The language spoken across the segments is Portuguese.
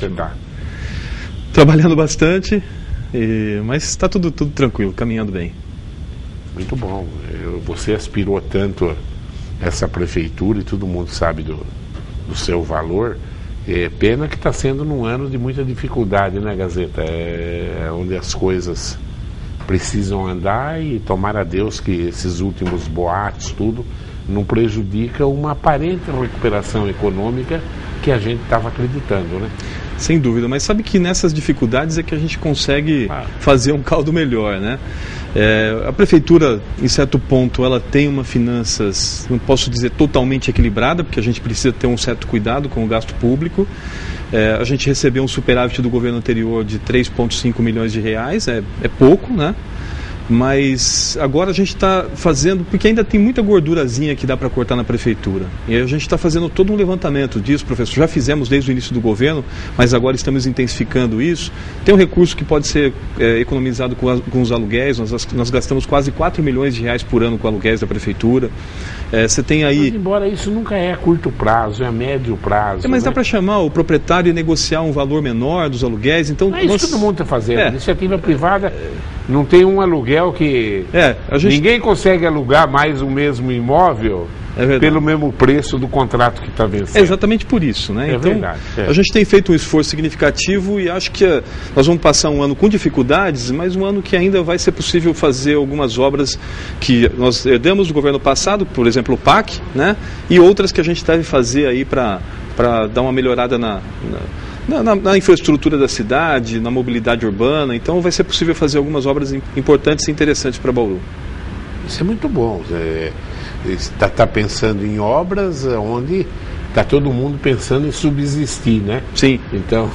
você está? Trabalhando bastante, mas está tudo tranquilo, caminhando bem. Muito bom. Você aspirou tanto essa prefeitura e todo mundo sabe do seu valor. Pena que está sendo num ano de muita dificuldade, né, Gazeta? Onde as coisas precisam andar, e tomara a Deus que esses últimos boatos, tudo, não prejudica uma aparente recuperação econômica que a gente estava acreditando, né? Sem dúvida, mas sabe que nessas dificuldades é que a gente consegue fazer um caldo melhor, né? A prefeitura, em certo ponto, ela tem uma finanças, não posso dizer totalmente equilibrada, porque a gente precisa ter um certo cuidado com o gasto público. A gente recebeu um superávit do governo anterior de 3,5 milhões de reais, é pouco, né? Mas agora a gente está fazendo, porque ainda tem muita gordurazinha que dá para cortar na prefeitura. E a gente está fazendo todo um levantamento disso, professor. Já fizemos desde o início do governo, mas agora estamos intensificando isso. Tem um recurso que pode ser economizado com os aluguéis. Nós gastamos quase 4 milhões de reais por ano com aluguéis da prefeitura. Você tem aí... Mas, embora isso nunca é a curto prazo, é a médio prazo. Mas né? dá para chamar o proprietário e negociar um valor menor dos aluguéis. Então, isso todo mundo está fazendo. Iniciativa privada não tem um aluguel que... Ninguém consegue alugar mais o mesmo imóvel pelo mesmo preço do contrato que está vencendo. É exatamente por isso, né? Então, verdade. A gente tem feito um esforço significativo e acho que nós vamos passar um ano com dificuldades, mas um ano que ainda vai ser possível fazer algumas obras que nós herdamos do governo passado, por exemplo, o PAC, né? E outras que a gente deve fazer aí para dar uma melhorada na infraestrutura da cidade, na mobilidade urbana. Então vai ser possível fazer algumas obras importantes e interessantes para Bauru. Isso é muito bom. Está pensando em obras onde está todo mundo pensando em subsistir, né? Sim. Então,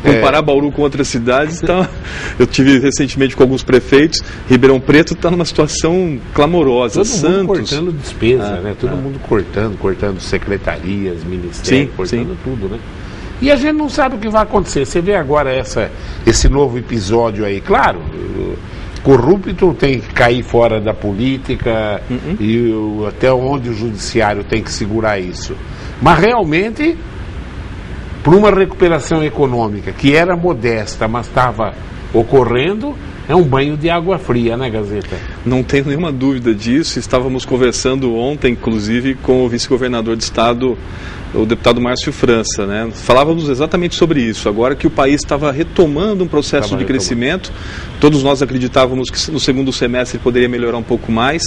comparar Bauru com outras cidades, eu tive recentemente com alguns prefeitos. Ribeirão Preto está numa situação clamorosa. Todo mundo cortando despesa, né? Todo mundo cortando secretarias, ministérios, cortando tudo, né? E a gente não sabe o que vai acontecer. Você vê agora esse novo episódio aí, claro. Corrupto tem que cair fora da política e até onde o judiciário tem que segurar isso. Mas realmente, para uma recuperação econômica que era modesta, mas estava ocorrendo, é um banho de água fria, né, Gazeta? Não tenho nenhuma dúvida disso. Estávamos conversando ontem, inclusive, com o vice-governador de estado, o deputado Márcio França, né? Falávamos exatamente sobre isso. Agora que o país estava retomando um processo de crescimento, todos nós acreditávamos que no segundo semestre poderia melhorar um pouco mais,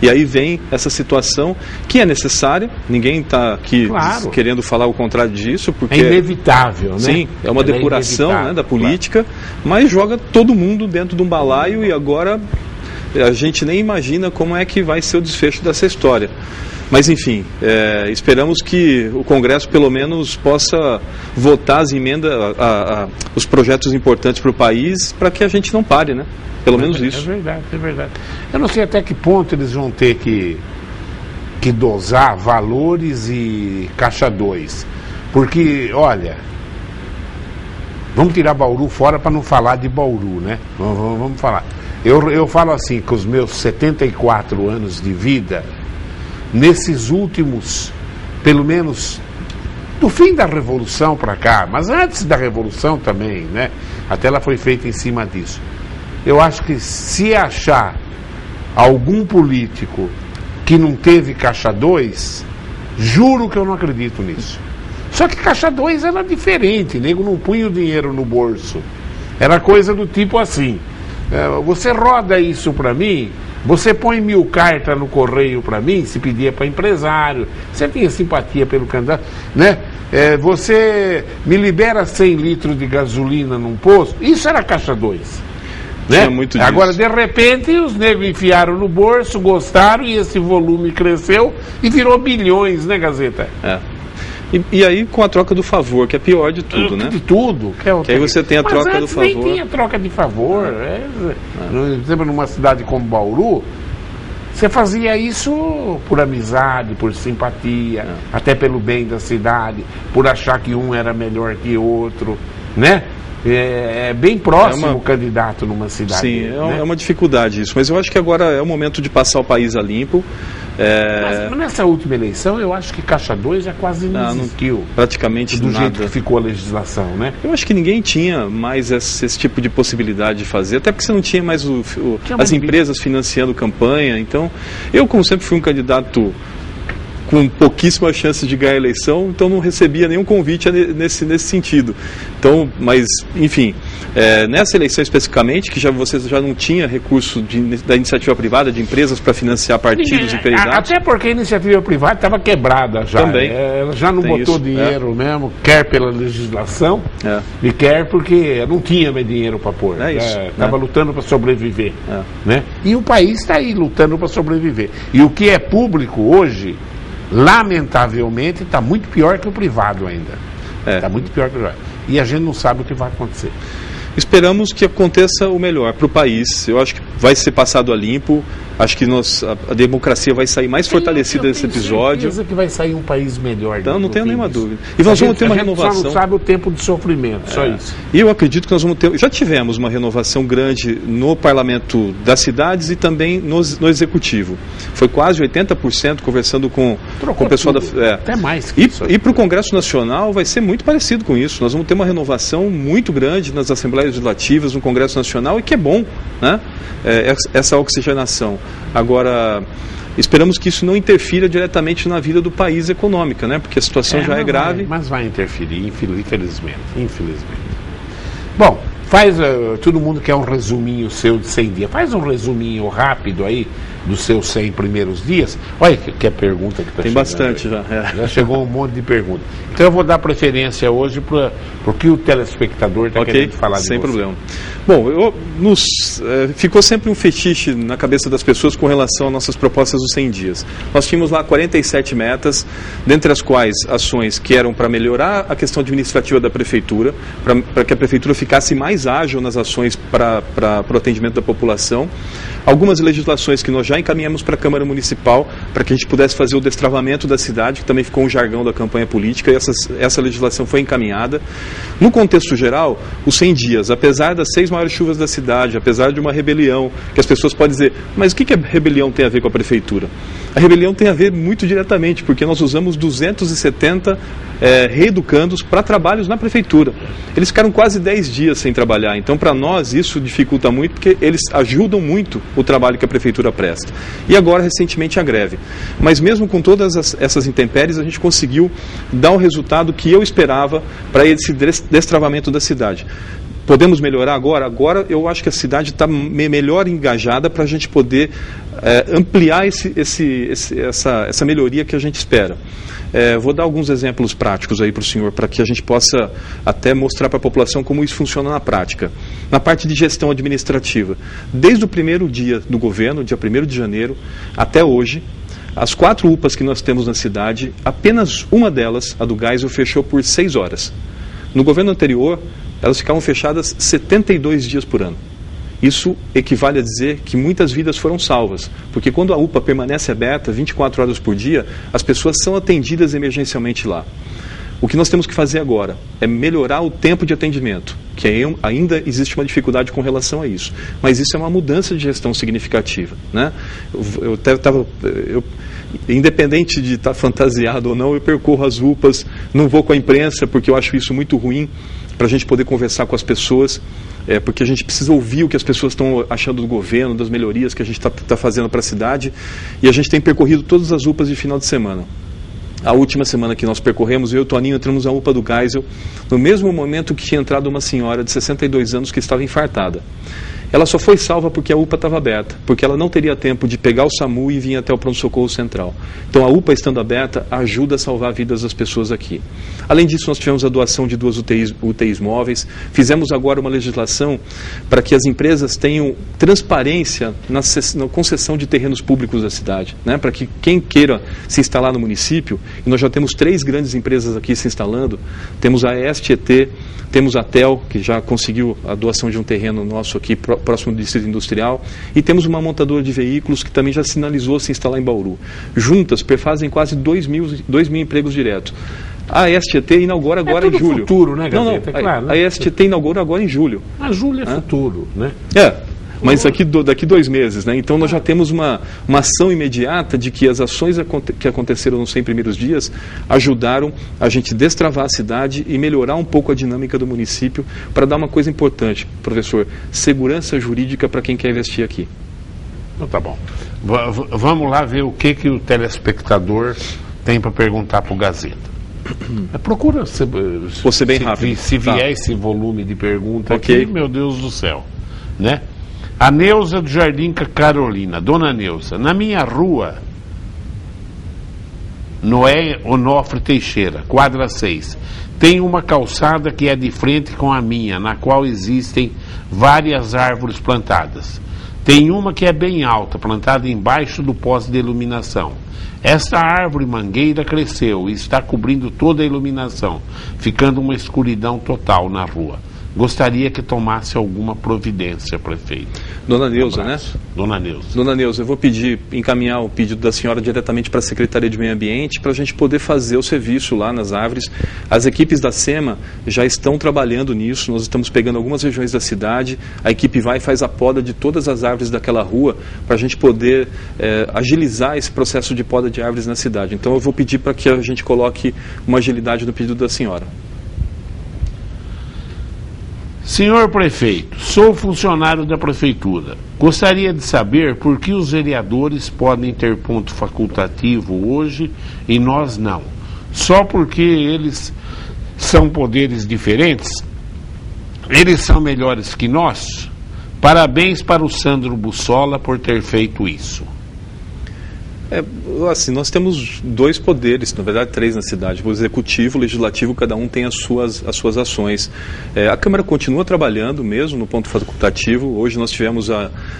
e aí vem essa situação que é necessária. Ninguém está aqui querendo falar o contrário disso, porque é inevitável, né? Sim, é uma depuração, né, da política, mas joga todo mundo dentro de um balaio, e agora a gente nem imagina como é que vai ser o desfecho dessa história. Mas, enfim, esperamos que o Congresso, pelo menos, possa votar as emendas, os projetos importantes para o país, para que a gente não pare, né? Pelo menos isso. É verdade. Eu não sei até que ponto eles vão ter que dosar valores e caixa 2. Porque, olha, vamos tirar Bauru fora para não falar de Bauru, né? Vamos falar. Eu falo assim, com os meus 74 anos de vida, nesses últimos, pelo menos do fim da Revolução para cá, mas antes da Revolução também, né? Até ela foi feita em cima disso. Eu acho que se achar algum político que não teve caixa 2, juro que eu não acredito nisso. Só que caixa 2 era diferente, nego não punha o dinheiro no bolso. Era coisa do tipo assim, você roda isso para mim, você põe 1000 cartas no correio para mim, se pedia para empresário, você tinha simpatia pelo candidato, né? Você me libera 100 litros de gasolina num posto, isso era caixa 2. Né? Agora, de repente, os negros enfiaram no bolso, gostaram, e esse volume cresceu e virou bilhões, né, Gazeta? E aí com a troca do favor, que é pior de tudo, né? De tudo. Que aí você tem a troca do favor. Nem tinha troca de favor. Por exemplo, numa cidade como Bauru, você fazia isso por amizade, por simpatia, até pelo bem da cidade, por achar que um era melhor que outro, né? É bem próximo o candidato numa cidade. Sim, né? É uma dificuldade isso, mas eu acho que agora é o momento de passar o país a limpo. Mas nessa última eleição, eu acho que Caixa 2 já quase não existiu. Praticamente do nada. jeito que ficou a legislação, né? Eu acho que ninguém tinha mais esse tipo de possibilidade de fazer, até porque você não tinha mais as empresas financiando campanha. Então, eu, como sempre fui um candidato com pouquíssimas chances de ganhar a eleição, então não recebia nenhum convite nesse sentido. Então, mas, enfim, nessa eleição especificamente, que você já não tinha recurso da iniciativa privada, de empresas para financiar partidos e candidatos. Até porque a iniciativa privada estava quebrada já. Também. Ela já não botou dinheiro mesmo, quer pela legislação e quer porque não tinha mais dinheiro para pôr. Estava lutando para sobreviver. Né? E o país está aí lutando para sobreviver. E o que é público hoje, lamentavelmente, está muito pior que o privado ainda. Está muito pior que o privado. E a gente não sabe o que vai acontecer. Esperamos que aconteça o melhor para o país. Eu acho que vai ser passado a limpo. Acho que a democracia vai sair mais fortalecida desse episódio. Eu tenho certeza que vai sair um país melhor. Então, não tenho nenhuma dúvida. E nós vamos ter uma renovação. Só não sabe o tempo de sofrimento, só isso. E eu acredito que nós vamos ter. Já tivemos uma renovação grande no parlamento das cidades e também no executivo. Foi quase 80% conversando com o pessoal da. Até mais. E para o Congresso Nacional vai ser muito parecido com isso. Nós vamos ter uma renovação muito grande nas Assembleias Legislativas, no Congresso Nacional, e que é bom, né? Essa oxigenação. Agora, esperamos que isso não interfira diretamente na vida do país econômica, né? Porque a situação já é grave. Mas vai interferir, infelizmente. Bom, todo mundo quer um resuminho seu de 100 dias. Faz um resuminho rápido aí dos seus 100 primeiros dias. Olha que é pergunta que está chegando. Tem bastante já. Já chegou um monte de perguntas. Então eu vou dar preferência hoje para o que o telespectador está querendo falar de você. Sem problema. Bom, ficou sempre um fetiche na cabeça das pessoas com relação às nossas propostas dos 100 dias. Nós tínhamos lá 47 metas, dentre as quais ações que eram para melhorar a questão administrativa da prefeitura, para que a prefeitura ficasse mais ágil nas ações para o atendimento da população. Algumas legislações que nós já encaminhamos para a Câmara Municipal, para que a gente pudesse fazer o destravamento da cidade, que também ficou um jargão da campanha política, e essa legislação foi encaminhada. No contexto geral, os 100 dias, apesar das 6 maiores chuvas da cidade, apesar de uma rebelião, que as pessoas podem dizer, mas o que a rebelião tem a ver com a prefeitura? A rebelião tem a ver muito diretamente, porque nós usamos 270 reeducandos para trabalhos na prefeitura. Eles ficaram quase 10 dias sem trabalhar, então para nós isso dificulta muito, porque eles ajudam muito o trabalho que a prefeitura presta. E agora, recentemente, a greve. Mas mesmo com todas essas intempéries, a gente conseguiu dar o resultado que eu esperava para esse destravamento da cidade. Podemos melhorar agora? Agora eu acho que a cidade está melhor engajada para a gente poder ampliar essa melhoria que a gente espera. Vou dar alguns exemplos práticos aí para o senhor, para que a gente possa até mostrar para a população como isso funciona na prática. Na parte de gestão administrativa, desde o primeiro dia do governo, dia 1º de janeiro, até hoje, as 4 UPAs que nós temos na cidade, apenas uma delas, a do Geisel, fechou por 6 horas. No governo anterior, elas ficavam fechadas 72 dias por ano. Isso equivale a dizer que muitas vidas foram salvas, porque quando a UPA permanece aberta 24 horas por dia, as pessoas são atendidas emergencialmente lá. O que nós temos que fazer agora é melhorar o tempo de atendimento, que ainda existe uma dificuldade com relação a isso. Mas isso é uma mudança de gestão significativa, né? Independente de estar fantasiado ou não, eu percorro as UPAs, não vou com a imprensa, porque eu acho isso muito ruim, para a gente poder conversar com as pessoas, porque a gente precisa ouvir o que as pessoas estão achando do governo, das melhorias que a gente está fazendo para a cidade, e a gente tem percorrido todas as UPAs de final de semana. A última semana que nós percorremos, eu e o Toninho entramos na UPA do Geisel, no mesmo momento que tinha entrado uma senhora de 62 anos que estava infartada. Ela só foi salva porque a UPA estava aberta, porque ela não teria tempo de pegar o SAMU e vir até o pronto-socorro central. Então a UPA estando aberta ajuda a salvar vidas das pessoas aqui. Além disso, nós tivemos a doação de 2 UTIs móveis, fizemos agora uma legislação para que as empresas tenham transparência na concessão de terrenos públicos da cidade, né? Para que quem queira se instalar no município, e nós já temos 3 grandes empresas aqui se instalando, temos a EST, temos a TEL, que já conseguiu a doação de um terreno nosso aqui próximo do Distrito Industrial, e temos uma montadora de veículos que também já sinalizou se instalar em Bauru. Juntas, perfazem quase 2 mil empregos diretos. A STT inaugura agora em julho. Futuro, né, Gazeta? Não, É claro, né? A STT inaugura agora em julho. Mas julho é futuro, né? Mas daqui 2 meses, né? Então nós já temos uma ação imediata de que as ações que aconteceram nos 100 primeiros dias ajudaram a gente destravar a cidade e melhorar um pouco a dinâmica do município para dar uma coisa importante, professor, segurança jurídica para quem quer investir aqui. Então tá bom. Vamos lá ver o que o telespectador tem para perguntar para o Gazeta. Procura vou ser bem rápido. Se vier esse volume de perguntas Ok. aqui, meu Deus do céu, né? A Neuza do Jardim Carolina. Dona Neuza, na minha rua, Noé Onofre Teixeira, quadra 6, tem uma calçada que é de frente com a minha, na qual existem várias árvores plantadas. Tem uma que é bem alta, plantada embaixo do poste de iluminação. Esta árvore mangueira cresceu e está cobrindo toda a iluminação, ficando uma escuridão total na rua. Gostaria que tomasse alguma providência, prefeito. Dona Neuza, né? Dona Neuza. Dona Neuza, eu vou encaminhar o pedido da senhora diretamente para a Secretaria de Meio Ambiente para a gente poder fazer o serviço lá nas árvores. As equipes da SEMA já estão trabalhando nisso, nós estamos pegando algumas regiões da cidade, a equipe vai e faz a poda de todas as árvores daquela rua para a gente poder agilizar esse processo de poda de árvores na cidade. Então eu vou pedir para que a gente coloque uma agilidade no pedido da senhora. Senhor prefeito, sou funcionário da prefeitura. Gostaria de saber por que os vereadores podem ter ponto facultativo hoje e nós não. Só porque eles são poderes diferentes? Eles são melhores que nós? Parabéns para o Sandro Bussola por ter feito isso. Assim, nós temos 2 poderes, na verdade 3 na cidade, o executivo, o legislativo, cada um tem as suas ações. A Câmara continua trabalhando mesmo no ponto facultativo. Hoje nós tivemos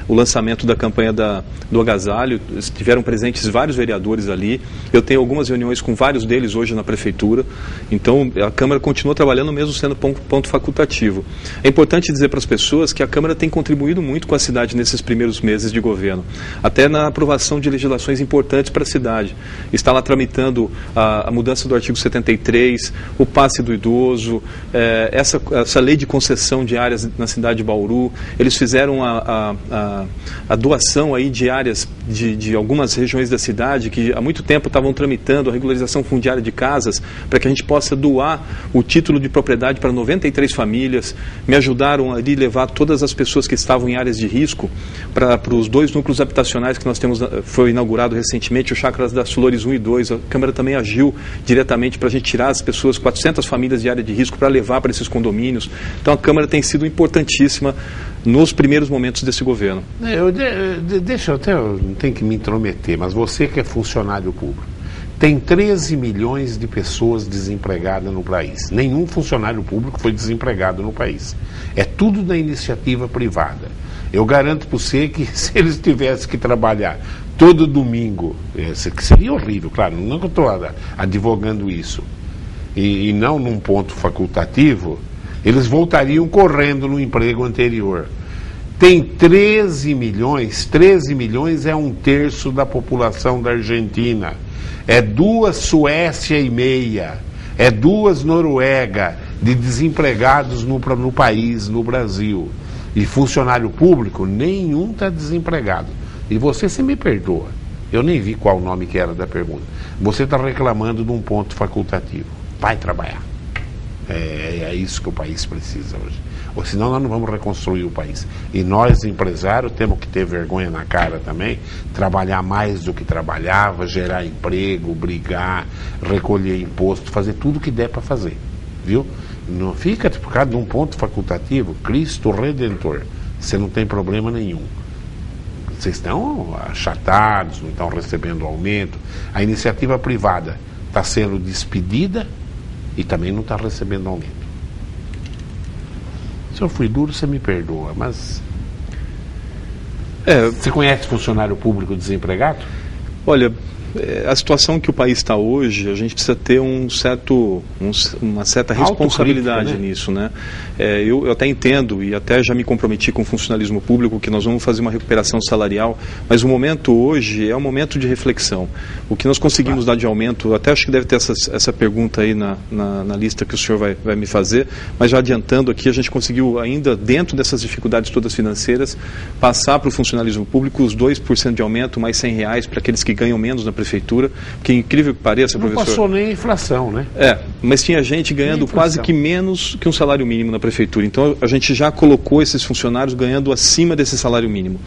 o lançamento da campanha do agasalho, estiveram presentes vários vereadores ali, eu tenho algumas reuniões com vários deles hoje na prefeitura, então a Câmara continua trabalhando mesmo sendo ponto facultativo. É importante dizer para as pessoas que a Câmara tem contribuído muito com a cidade nesses primeiros meses de governo, até na aprovação de legislações importantes para a cidade. Está lá tramitando a mudança do artigo 73, o passe do idoso, essa lei de concessão de áreas na cidade de Bauru. Eles fizeram a doação aí de áreas de algumas regiões da cidade que há muito tempo estavam tramitando a regularização fundiária de casas para que a gente possa doar o título de propriedade para 93 famílias. Me ajudaram a levar todas as pessoas que estavam em áreas de risco para os 2 núcleos habitacionais que nós temos, foi inaugurado recentemente, o Chácaras das Flores 1 e 2, a Câmara também agiu diretamente para a gente tirar as pessoas, 400 famílias de área de risco, para levar para esses condomínios. Então a Câmara tem sido importantíssima nos primeiros momentos desse governo. Eu não tenho que me intrometer, mas você que é funcionário público, tem 13 milhões de pessoas desempregadas no país. Nenhum funcionário público foi desempregado no país. É tudo da iniciativa privada. Eu garanto para você que se eles tivessem que trabalhar todo domingo, que seria horrível, claro, não que eu estou advogando isso, e não num ponto facultativo, eles voltariam correndo no emprego anterior. Tem 13 milhões é 1/3 da população da Argentina, é 2 Suécia e meia, é 2 Noruega de desempregados no país, no Brasil. E funcionário público, nenhum está desempregado. E você se me perdoa, eu nem vi qual o nome que era da pergunta. Você está reclamando de um ponto facultativo. Vai trabalhar. É isso que o país precisa hoje. Ou senão nós não vamos reconstruir o país. E nós, empresários, temos que ter vergonha na cara também, trabalhar mais do que trabalhava, gerar emprego, brigar, recolher imposto, fazer tudo o que der para fazer. Viu? Não fica por causa de um ponto facultativo. Cristo Redentor. Você não tem problema nenhum. Vocês estão achatados, não estão recebendo aumento. A iniciativa privada está sendo despedida e também não está recebendo aumento. Se eu fui duro, você me perdoa, mas... Você conhece funcionário público desempregado? Olha, a situação que o país está hoje, a gente precisa ter uma certa responsabilidade, né, nisso, né? Eu até entendo e até já me comprometi com o funcionalismo público que nós vamos fazer uma recuperação salarial, mas o momento hoje é um momento de reflexão. O que nós conseguimos dar de aumento, até acho que deve ter essa pergunta aí na lista que o senhor vai me fazer, mas já adiantando aqui, a gente conseguiu ainda, dentro dessas dificuldades todas financeiras, passar para o funcionalismo público os 2% de aumento, mais R$100 para aqueles que ganham menos na prefeitura, que incrível que pareça, professor. Não passou nem a inflação, né? Mas tinha gente ganhando quase que menos que um salário mínimo na prefeitura. Então a gente já colocou esses funcionários ganhando acima desse salário mínimo.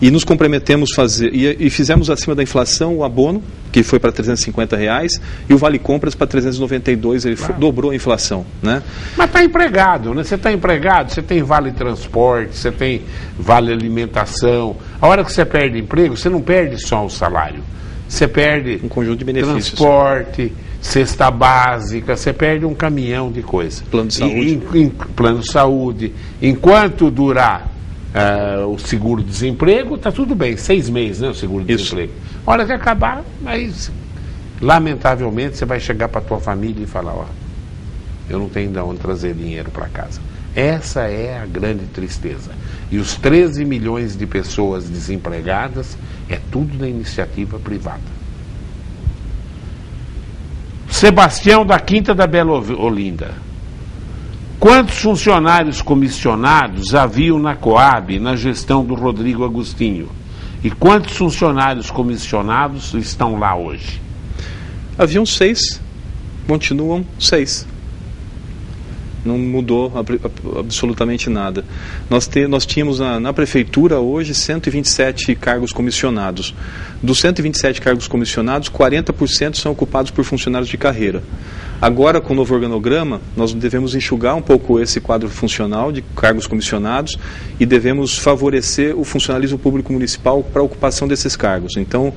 E nos comprometemos fazer, e fizemos acima da inflação o abono, que foi para R$350, e o Vale Compras para 392, ele dobrou a inflação, né? Mas está empregado, né? Você está empregado, você tem vale transporte, você tem vale alimentação. A hora que você perde emprego, você não perde só o salário. Você perde um conjunto de benefícios. Transporte, cesta básica, você perde um caminhão de coisa. Plano de saúde. Plano de saúde. Enquanto durar o seguro-desemprego, está tudo bem. 6 meses, né, o seguro-desemprego. A hora que acabar, mas lamentavelmente você vai chegar para a tua família e falar, ó, eu não tenho de onde trazer dinheiro para casa. Essa é a grande tristeza. E os 13 milhões de pessoas desempregadas é tudo da iniciativa privada. Sebastião da Quinta da Bela Olinda. Quantos funcionários comissionados haviam na Coab na gestão do Rodrigo Agostinho? E quantos funcionários comissionados estão lá hoje? Haviam 6, continuam 6. Não mudou absolutamente nada. Nós tínhamos na prefeitura hoje 127 cargos comissionados. Dos 127 cargos comissionados, 40% são ocupados por funcionários de carreira. Agora, com o novo organograma, nós devemos enxugar um pouco esse quadro funcional de cargos comissionados e devemos favorecer o funcionalismo público municipal para a ocupação desses cargos. Então,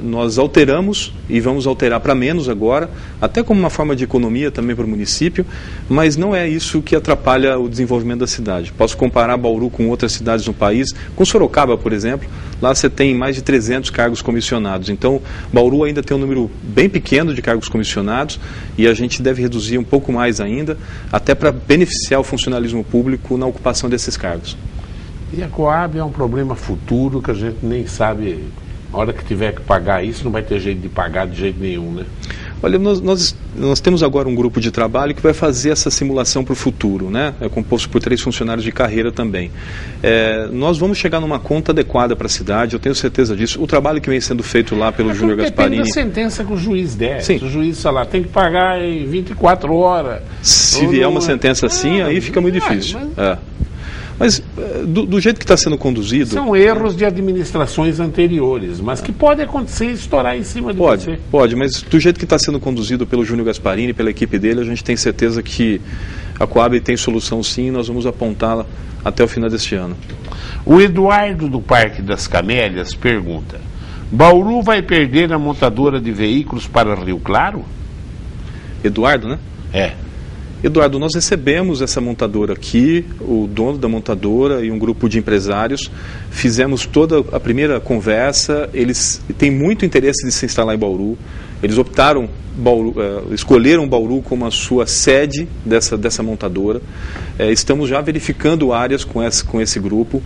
nós alteramos e vamos alterar para menos agora, até como uma forma de economia também para o município, mas não é isso que atrapalha o desenvolvimento da cidade. Posso comparar Bauru com outras cidades no país, com Sorocaba, por exemplo, lá você tem mais de 300 cargos comissionados. Então, Bauru ainda tem um número bem pequeno de cargos comissionados e a gente deve reduzir um pouco mais ainda, até para beneficiar o funcionalismo público na ocupação desses cargos. E a Coab é um problema futuro que a gente nem sabe. A hora que tiver que pagar isso, não vai ter jeito de pagar de jeito nenhum, né? Olha, nós temos agora um grupo de trabalho que vai fazer essa simulação para o futuro, né? É composto por 3 funcionários de carreira também. Nós vamos chegar numa conta adequada para a cidade, eu tenho certeza disso. O trabalho que vem sendo feito lá pelo Júnior Gasparini... Depende da sentença que o juiz der. Sim. Se o juiz falar, tem que pagar em 24 horas... Se vier uma sentença assim, aí fica muito difícil. Mas do jeito que está sendo conduzido... São erros de administrações anteriores, mas que pode acontecer e estourar em cima de você. Pode, mas do jeito que está sendo conduzido pelo Júnior Gasparini, pela equipe dele, a gente tem certeza que a Coab tem solução sim e nós vamos apontá-la até o final deste ano. O Eduardo do Parque das Camélias pergunta: Bauru vai perder a montadora de veículos para Rio Claro? Eduardo, né? Eduardo, nós recebemos essa montadora aqui, o dono da montadora e um grupo de empresários, fizemos toda a primeira conversa, eles têm muito interesse de se instalar em Bauru, eles optaram, escolheram Bauru como a sua sede dessa montadora, estamos já verificando áreas com esse grupo,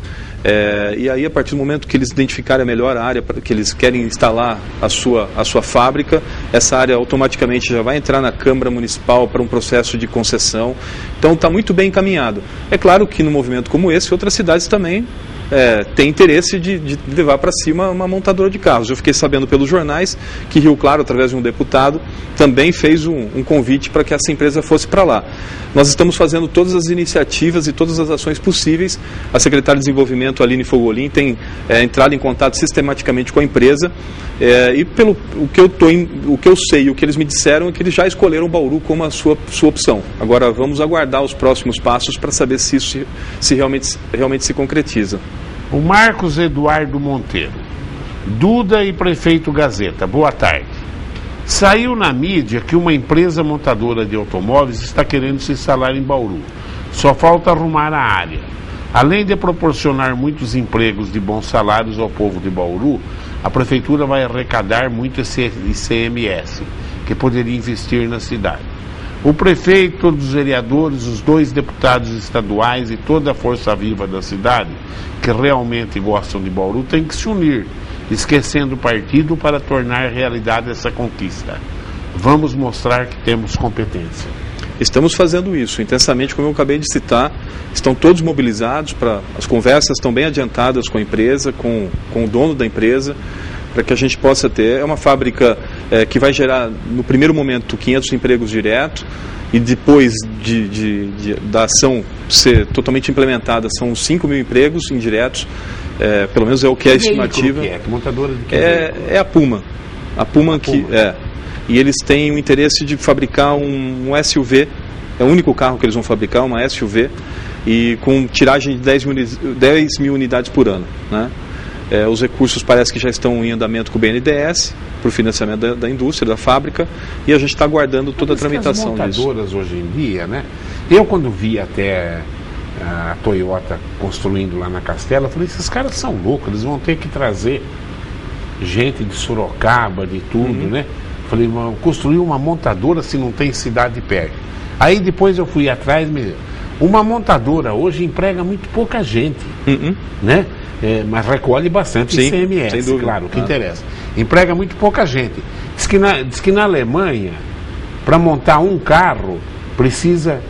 e aí a partir do momento que eles identificarem a melhor área que eles querem instalar a sua fábrica, essa área automaticamente já vai entrar na Câmara Municipal para um processo de concessão, então está muito bem encaminhado. É claro que num movimento como esse, outras cidades também tem interesse de levar para cima uma montadora de carros. Eu fiquei sabendo pelos jornais que Rio Claro, através de um deputado, também fez um convite para que essa empresa fosse para lá. Nós estamos fazendo todas as iniciativas e todas as ações possíveis. A secretária de Desenvolvimento, Aline Fogolin, tem entrado em contato sistematicamente com a empresa e pelo o que eu sei e o que eles me disseram é que eles já escolheram Bauru como a sua opção. Agora vamos aguardar os próximos passos para saber se isso realmente se concretiza. O Marcos Eduardo Monteiro. Duda e Prefeito Gazeta, boa tarde. Saiu na mídia que uma empresa montadora de automóveis está querendo se instalar em Bauru. Só falta arrumar a área. Além de proporcionar muitos empregos de bons salários ao povo de Bauru, a prefeitura vai arrecadar muito esse ICMS, que poderia investir na cidade. O prefeito, todos os vereadores, os 2 deputados estaduais e toda a força viva da cidade, que realmente gostam de Bauru, tem que se unir, esquecendo o partido, para tornar realidade essa conquista. Vamos mostrar que temos competência. Estamos fazendo isso intensamente, como eu acabei de citar. Estão todos mobilizados, as conversas estão bem adiantadas com a empresa, com o dono da empresa, para que a gente possa ter. É uma fábrica que vai gerar, no primeiro momento, 500 empregos direto, e depois da ação ser totalmente implementada, são 5.000 empregos indiretos, pelo menos é o que é a estimativa. Que montadora de que é a Puma. A Puma. E eles têm o interesse de fabricar um SUV, é o único carro que eles vão fabricar, uma SUV, e com tiragem de 10 mil unidades por ano, né? Os recursos parece que já estão em andamento com o BNDES, para o financiamento da indústria, da fábrica, e a gente está aguardando toda a tramitação disso. As montadoras hoje em dia, né? Eu quando vi até a Toyota construindo lá na Castela, eu falei, esses caras são loucos, eles vão ter que trazer gente de Sorocaba, de tudo, né? Falei, construir uma montadora se não tem cidade perto. Aí depois eu fui atrás, uma montadora hoje emprega muito pouca gente, né? Mas recolhe bastante ICMS, sem dúvida, claro, o que interessa. Emprega muito pouca gente. Diz que na Alemanha, para montar um carro, precisa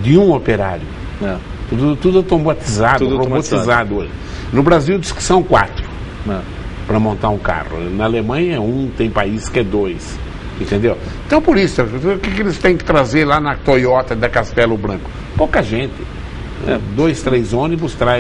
de um operário. Tudo automatizado, robotizado hoje. No Brasil diz que são 4. Para montar um carro. Na Alemanha tem país que é 2, entendeu? Então por isso, o que eles têm que trazer lá na Toyota da Castelo Branco? Pouca gente. 2, 3 ônibus traz.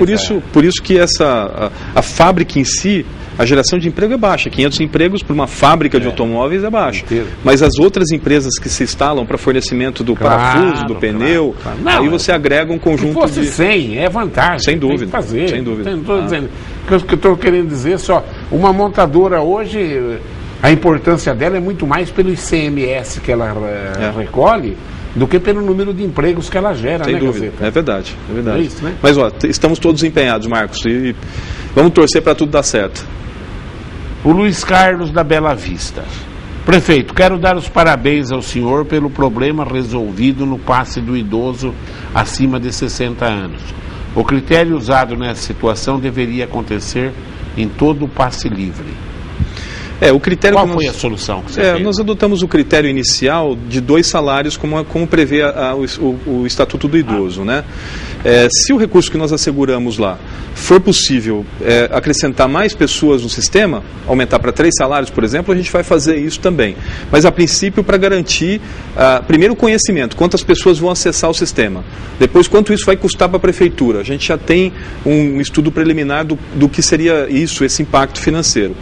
Por isso que a fábrica em si, a geração de emprego é baixa. 500 empregos para uma fábrica de automóveis é baixa. Mas as outras empresas que se instalam para fornecimento do parafuso, do pneu, Não, aí você agrega um conjunto se fosse 100, é vantagem. Sem dúvida. Tem que fazer. Sem dúvida. O que eu estou querendo dizer só, uma montadora hoje, a importância dela é muito mais pelo ICMS que ela recolhe do que pelo número de empregos que ela gera, Sem né, dúvida. Gazeta? É verdade. É isso, né? Mas estamos todos empenhados, Marcos, e vamos torcer para tudo dar certo. O Luiz Carlos da Bela Vista. Prefeito, quero dar os parabéns ao senhor pelo problema resolvido no passe do idoso acima de 60 anos. O critério usado nessa situação deveria acontecer em todo o passe livre. O critério Qual foi a solução que você fez? Nós adotamos o critério inicial de 2 salários, como prevê o Estatuto do Idoso, né? Se o recurso que nós asseguramos lá for possível acrescentar mais pessoas no sistema, aumentar para 3 salários, por exemplo, a gente vai fazer isso também. Mas, a princípio, para garantir, primeiro, o conhecimento, quantas pessoas vão acessar o sistema. Depois, quanto isso vai custar para a prefeitura. A gente já tem um estudo preliminar do que seria esse impacto financeiro.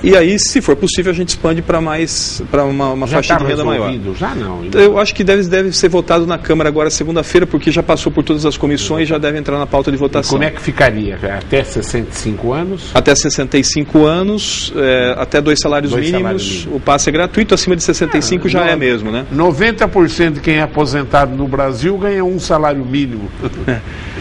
E aí, se for possível, a gente expande para uma faixa de renda maior. Já não. Eu acho que deve ser votado na Câmara agora segunda-feira, porque já passou por todas as comissões e já deve entrar na pauta de votação. E como é que ficaria? Até 65 anos? Até 65 anos, até 2 salários mínimos, o passe é gratuito, acima de 65 já é mesmo, né? 90% de quem é aposentado no Brasil ganha um salário mínimo.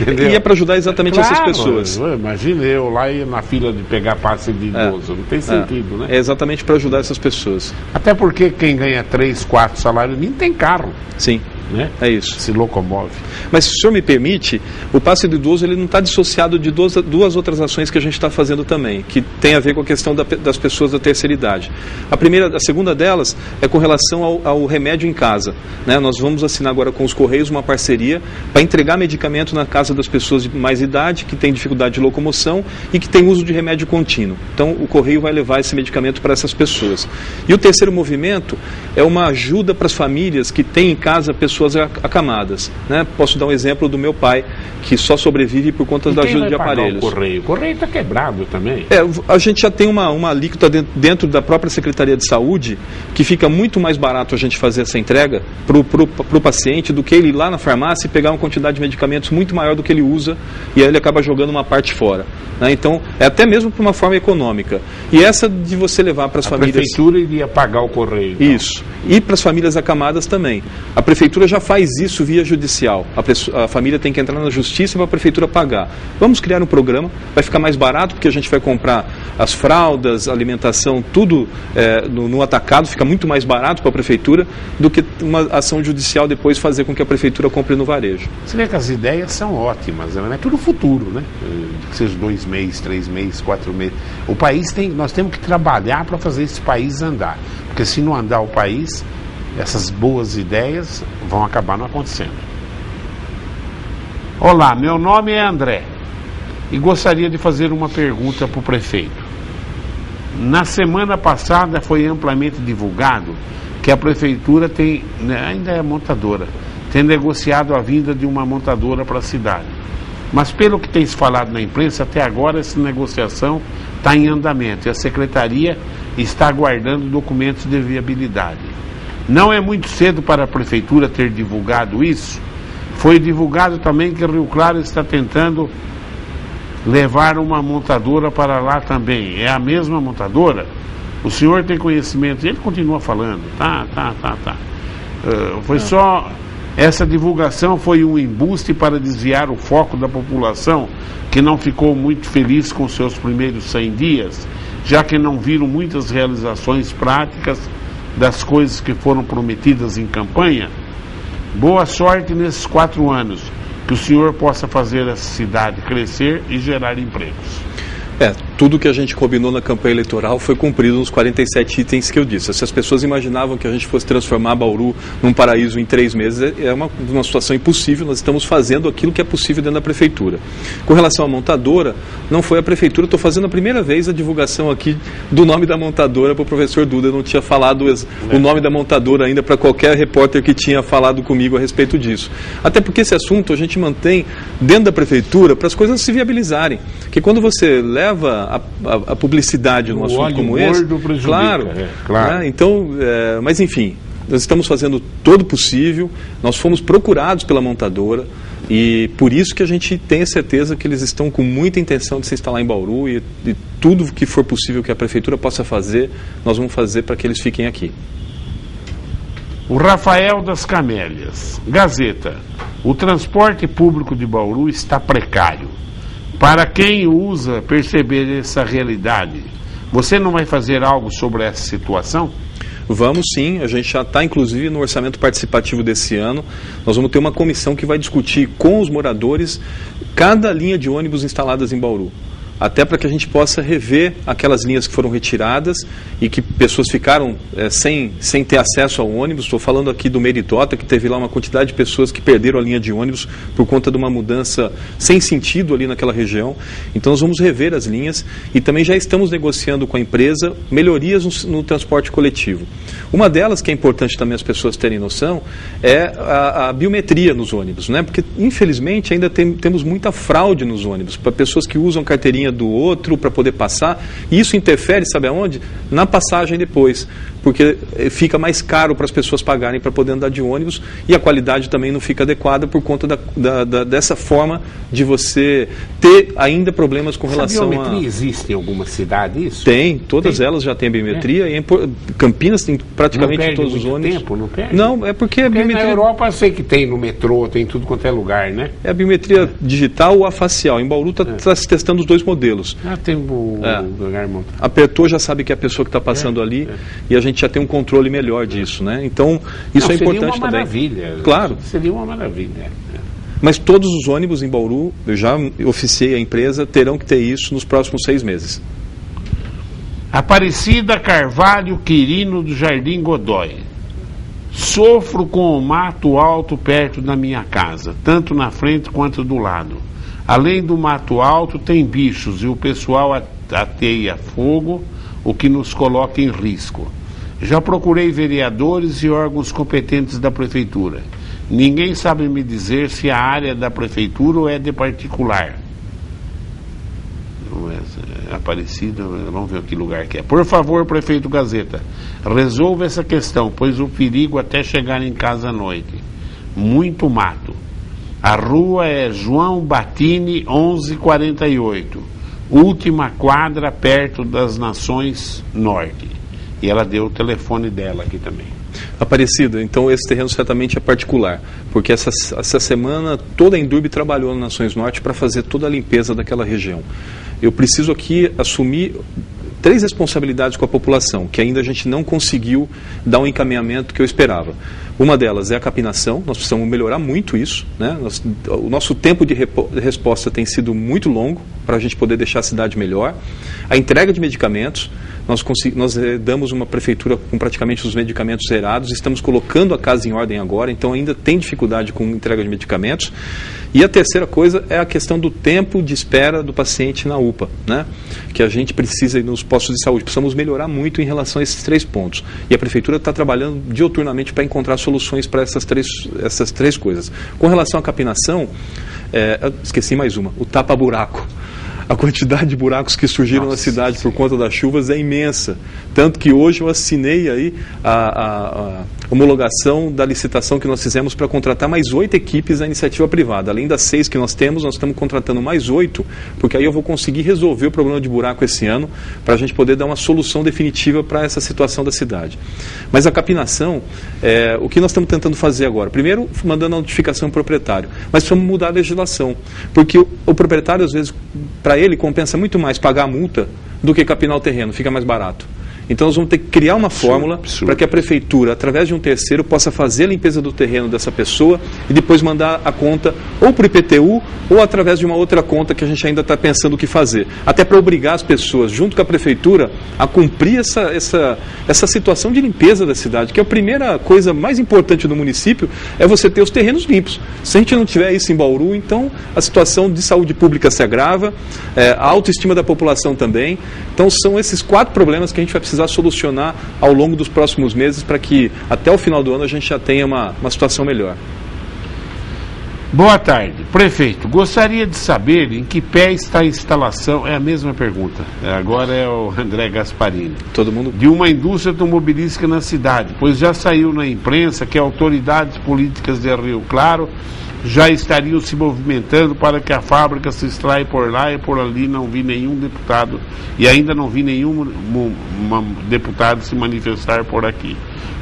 E é para ajudar exatamente essas pessoas. Imagina eu lá na fila de pegar passe de idoso, não tem sentido, né? É exatamente para ajudar essas pessoas. Até porque quem ganha 3, 4 salários mínimos tem carro. Sim. Né? É isso. Se locomove. Mas, se o senhor me permite, o passe do idoso ele não está dissociado de duas outras ações que a gente está fazendo também, que tem a ver com a questão das pessoas da terceira idade. A segunda delas é com relação ao remédio em casa, né? Nós vamos assinar agora com os Correios uma parceria para entregar medicamento na casa das pessoas de mais idade, que têm dificuldade de locomoção e que têm uso de remédio contínuo. Então, o Correio vai levar esse medicamento para essas pessoas. E o terceiro movimento é uma ajuda para as famílias que têm em casa pessoas acamadas, né? Posso dar um exemplo do meu pai, que só sobrevive por conta da ajuda de aparelhos. O Correio está quebrado também. A gente já tem uma alíquota dentro da própria Secretaria de Saúde, que fica muito mais barato a gente fazer essa entrega para o paciente do que ele ir lá na farmácia e pegar uma quantidade de medicamentos muito maior do que ele usa, e aí ele acaba jogando uma parte fora, né? Então, é até mesmo por uma forma econômica. E essa de você levar para as famílias... A prefeitura iria pagar o Correio. Então. Isso. E para as famílias acamadas também. A prefeitura prefeitura já faz isso via judicial. A família tem que entrar na justiça para a prefeitura pagar. Vamos criar um programa, vai ficar mais barato porque a gente vai comprar as fraldas, alimentação, tudo no atacado, fica muito mais barato para a prefeitura do que uma ação judicial depois fazer com que a prefeitura compre no varejo. Você vê que as ideias são ótimas, né? É tudo futuro, né? Que seja 2 meses, 3 meses, 4 meses. O país nós temos que trabalhar para fazer esse país andar. Porque se não andar o país, essas boas ideias vão acabar não acontecendo. Olá, meu nome é André e gostaria de fazer uma pergunta para o prefeito. Na semana passada foi amplamente divulgado que a prefeitura tem, ainda é montadora, tem negociado a vinda de uma montadora para a cidade. Mas pelo que tem se falado na imprensa, até agora essa negociação está em andamento e a secretaria está aguardando documentos de viabilidade. Não é muito cedo para a prefeitura ter divulgado isso. Foi divulgado também que Rio Claro está tentando levar uma montadora para lá também. É a mesma montadora? O senhor tem conhecimento? Ele continua falando. Tá. Foi só... Essa divulgação foi um embuste para desviar o foco da população que não ficou muito feliz com seus primeiros 100 dias, já que não viram muitas realizações práticas das coisas que foram prometidas em campanha. Boa sorte nesses 4 anos, que o senhor possa fazer essa cidade crescer e gerar empregos. Tudo que a gente combinou na campanha eleitoral foi cumprido nos 47 itens que eu disse. Se as pessoas imaginavam que a gente fosse transformar Bauru num paraíso em 3 meses, é uma situação impossível. Nós estamos fazendo aquilo que é possível dentro da prefeitura. Com relação à montadora, não foi a prefeitura, estou fazendo a primeira vez a divulgação aqui do nome da montadora para o professor Duda. Eu não tinha falado o nome da montadora ainda para qualquer repórter que tinha falado comigo a respeito disso. Até porque esse assunto a gente mantém dentro da prefeitura para as coisas se viabilizarem. Porque quando você leva a publicidade num assunto como esse, claro. Né? Então, mas enfim, nós estamos fazendo todo o possível, nós fomos procurados pela montadora e por isso que a gente tem a certeza que eles estão com muita intenção de se instalar em Bauru e tudo que for possível que a prefeitura possa fazer, nós vamos fazer para que eles fiquem aqui. O Rafael das Camélias. Gazeta. O transporte público de Bauru está precário. Para quem usa perceber essa realidade, você não vai fazer algo sobre essa situação? Vamos sim, a gente já está inclusive no orçamento participativo desse ano, nós vamos ter uma comissão que vai discutir com os moradores cada linha de ônibus instaladas em Bauru. Até para que a gente possa rever aquelas linhas que foram retiradas e que pessoas ficaram sem ter acesso ao ônibus. Estou falando aqui do Meritota, que teve lá uma quantidade de pessoas que perderam a linha de ônibus por conta de uma mudança sem sentido ali naquela região. Então nós vamos rever as linhas e também já estamos negociando com a empresa melhorias no transporte coletivo. Uma delas, que é importante também as pessoas terem noção, é a biometria nos ônibus, né? Porque infelizmente ainda temos muita fraude nos ônibus, para pessoas que usam carteirinha do outro para poder passar, e isso interfere, sabe aonde? Na passagem depois, porque fica mais caro para as pessoas pagarem para poder andar de ônibus e a qualidade também não fica adequada por conta dessa forma de você ter ainda problemas com relação a... Essa biometria existe em alguma cidade isso? Tem, todas elas já têm a biometria, e Campinas tem praticamente em todos os ônibus. Tempo, não perde? Não, é porque a biometria... Na Europa eu sei que tem no metrô, tem tudo quanto é lugar, né? É a biometria digital ou a facial. Em Bauru está se testando os dois modelos. Tem o lugar montado. Apertou, já sabe que é a pessoa que está passando ali e a gente já tem um controle melhor disso, né? Então, isso é importante também. Seria uma maravilha. Claro. Seria uma maravilha. Mas todos os ônibus em Bauru, eu já oficiei a empresa, terão que ter isso nos próximos 6 meses. Aparecida Carvalho Quirino do Jardim Godoy. Sofro com o mato alto perto da minha casa, tanto na frente quanto do lado. Além do mato alto, tem bichos e o pessoal ateia fogo, o que nos coloca em risco. Já procurei vereadores e órgãos competentes da prefeitura. Ninguém sabe me dizer se a área é da prefeitura ou é de particular. Aparecida, vamos ver que lugar que é. Por favor, prefeito Gazeta, resolva essa questão, pois o perigo até chegar em casa à noite. Muito mato. A rua é João Batini 1148, última quadra perto das Nações Norte. E ela deu o telefone dela aqui também. Aparecida, então esse terreno certamente é particular, porque essa semana toda a Endurbe trabalhou na Nações Norte para fazer toda a limpeza daquela região. Eu preciso aqui assumir 3 responsabilidades com a população, que ainda a gente não conseguiu dar um encaminhamento que eu esperava. Uma delas é a capinação, nós precisamos melhorar muito isso, né? O nosso tempo de resposta tem sido muito longo para a gente poder deixar a cidade melhor. A entrega de medicamentos, nós damos uma prefeitura com praticamente os medicamentos zerados, estamos colocando a casa em ordem agora, então ainda tem dificuldade com entrega de medicamentos. E a terceira coisa é a questão do tempo de espera do paciente na UPA, né? Que a gente precisa ir nos postos de saúde. Precisamos melhorar muito em relação a esses 3 pontos. E a prefeitura está trabalhando diuturnamente para encontrar soluções para essas três coisas. Com relação à capinação, esqueci mais uma, o tapa-buraco. A quantidade de buracos que surgiram na cidade por conta das chuvas é imensa. Tanto que hoje eu assinei aí a homologação da licitação que nós fizemos para contratar mais 8 equipes da iniciativa privada. Além das 6 que nós temos, nós estamos contratando mais 8, porque aí eu vou conseguir resolver o problema de buraco esse ano, para a gente poder dar uma solução definitiva para essa situação da cidade. Mas a capinação, o que nós estamos tentando fazer agora? Primeiro, mandando a notificação ao proprietário. Mas precisamos mudar a legislação, porque o proprietário, às vezes, para ele compensa muito mais pagar a multa do que capinar o terreno, fica mais barato. Então nós vamos ter que criar uma fórmula para que a prefeitura, através de um terceiro, possa fazer a limpeza do terreno dessa pessoa e depois mandar a conta ou para o IPTU ou através de uma outra conta que a gente ainda está pensando o que fazer. Até para obrigar as pessoas, junto com a prefeitura, a cumprir essa situação de limpeza da cidade, que é a primeira coisa mais importante do município, é você ter os terrenos limpos. Se a gente não tiver isso em Bauru, então a situação de saúde pública se agrava, a autoestima da população também. Então são esses 4 problemas que a gente vai precisar solucionar ao longo dos próximos meses para que até o final do ano a gente já tenha uma situação melhor. Boa tarde. Prefeito, gostaria de saber em que pé está a instalação, é a mesma pergunta, agora é o André Gasparini, todo mundo... de uma indústria automobilística na cidade, pois já saiu na imprensa que autoridades políticas de Rio Claro já estariam se movimentando para que a fábrica se extraia por lá e por ali. Não vi nenhum deputado, e ainda não vi nenhum deputado se manifestar por aqui.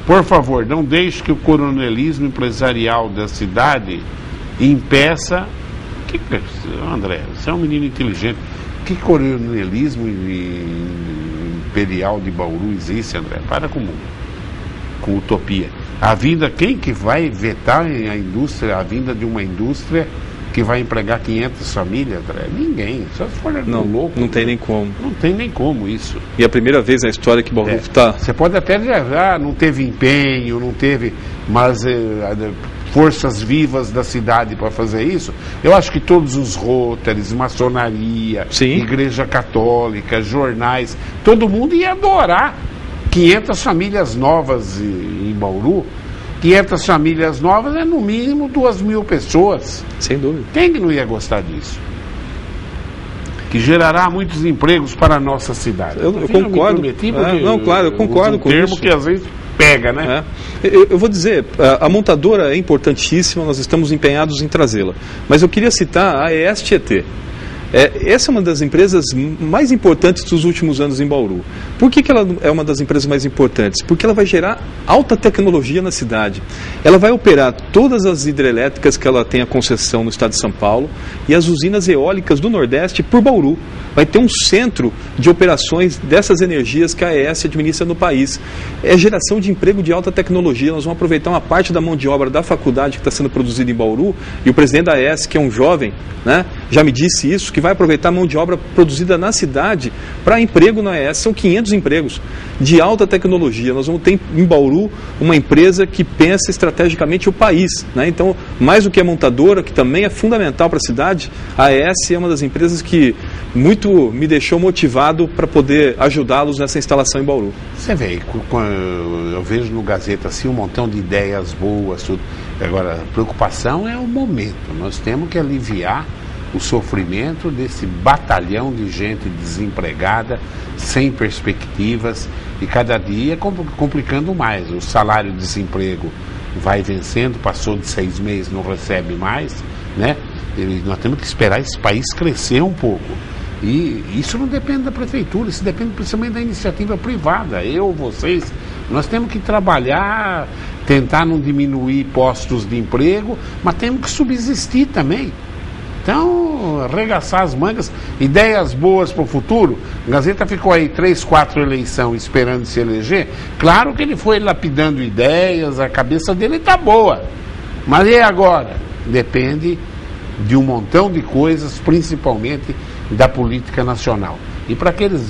Por favor, não deixe que o coronelismo empresarial da cidade impeça... André, você é um menino inteligente. Que coronelismo imperial de Bauru existe, André? Para com utopia. A vinda, quem que vai vetar a indústria, a vinda de uma indústria que vai empregar 500 famílias, André? Ninguém. Só se for louco. Não tem nem como. Não tem nem como isso. E a primeira vez na história que Bauru está... Você pode até dizer, não teve empenho, não teve, mas forças vivas da cidade para fazer isso. Eu acho que todos os Rotaries, maçonaria, sim, Igreja Católica, jornais, todo mundo ia adorar 500 famílias novas em Bauru. 500 famílias novas é no mínimo 2.000 pessoas. Sem dúvida. Quem que não ia gostar disso? Que gerará muitos empregos para a nossa cidade. Eu concordo. Claro, eu concordo com isso. Um termo que às vezes pega, né? Eu vou dizer, a montadora é importantíssima, nós estamos empenhados em trazê-la. Mas eu queria citar a AES Tietê. Essa é uma das empresas mais importantes dos últimos anos em Bauru. Por que ela é uma das empresas mais importantes? Porque ela vai gerar alta tecnologia na cidade. Ela vai operar todas as hidrelétricas que ela tem a concessão no estado de São Paulo e as usinas eólicas do Nordeste por Bauru. Vai ter um centro de operações dessas energias que a AES administra no país. É geração de emprego de alta tecnologia. Nós vamos aproveitar uma parte da mão de obra da faculdade que está sendo produzida em Bauru, e o presidente da AES, que é um jovem, né, já me disse isso, que vai aproveitar a mão de obra produzida na cidade para emprego na AES. São 500 empregos de alta tecnologia. Nós vamos ter em Bauru uma empresa que pensa estrategicamente o país, né? Então, mais do que a montadora, que também é fundamental para a cidade, a AES é uma das empresas que muito me deixou motivado para poder ajudá-los nessa instalação em Bauru. Você vê, eu vejo no Gazeta assim um montão de ideias boas, tudo. Agora, a preocupação é o momento. Nós temos que aliviar o sofrimento desse batalhão de gente desempregada, sem perspectivas, e cada dia complicando mais. O salário de desemprego vai vencendo, passou de 6 meses, não recebe mais, né? E nós temos que esperar esse país crescer um pouco. E isso não depende da prefeitura, isso depende principalmente da iniciativa privada. Eu, vocês, nós temos que trabalhar, tentar não diminuir postos de emprego, mas temos que subsistir também. Então, arregaçar as mangas, ideias boas para o futuro. A Gazeta ficou aí 3, 4 eleições esperando se eleger. Claro que ele foi lapidando ideias, a cabeça dele está boa. Mas e agora? Depende de um montão de coisas, principalmente da política nacional. E para aqueles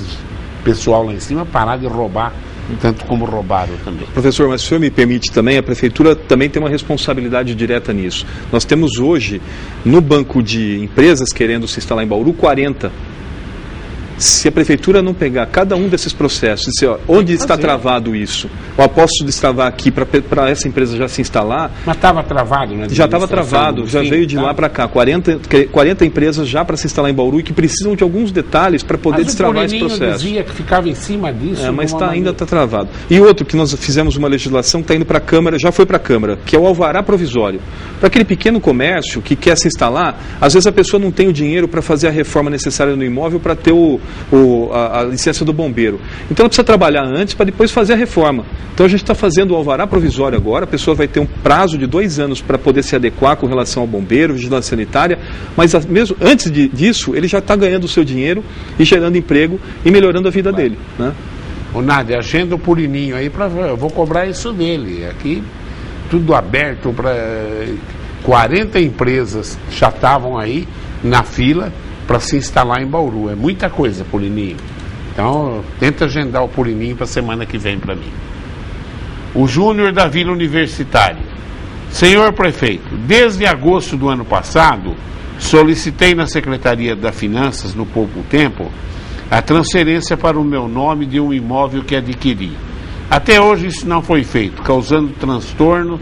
pessoal lá em cima parar de roubar, tanto como roubaram também. Professor, mas se o senhor me permite também, a Prefeitura também tem uma responsabilidade direta nisso. Nós temos hoje, no banco de empresas querendo se instalar em Bauru, 40. Se a Prefeitura não pegar cada um desses processos, dizer, ó, onde está travado isso, ou posso destravar aqui para essa empresa já se instalar... Mas estava travado, né? Já estava travado, já veio de lá para cá. 40 empresas já para se instalar em Bauru e que precisam de alguns detalhes para poder destravar esse processo. Dizia que ficava em cima disso. Mas ainda está travado. E outro, que nós fizemos uma legislação que está indo para a Câmara, já foi para a Câmara, que é o alvará provisório. Para aquele pequeno comércio que quer se instalar, às vezes a pessoa não tem o dinheiro para fazer a reforma necessária no imóvel para ter a licença do bombeiro. Então ela precisa trabalhar antes para depois fazer a reforma. Então a gente está fazendo o alvará provisório agora, a pessoa vai ter um prazo de 2 anos para poder se adequar com relação ao bombeiro, vigilância sanitária, mas mesmo antes disso, ele já está ganhando o seu dinheiro e gerando emprego e melhorando a vida dele. Né? Ô Nádia, agenda o Purininho aí, eu vou cobrar isso dele. Aqui, tudo aberto para 40 empresas já estavam aí na fila para se instalar em Bauru. É muita coisa, Purininho. Então, tenta agendar o Purininho para a semana que vem para mim. O Júnior da Vila Universitária. Senhor Prefeito, desde agosto do ano passado, solicitei na Secretaria das Finanças, no pouco tempo, a transferência para o meu nome de um imóvel que adquiri. Até hoje isso não foi feito, causando transtorno,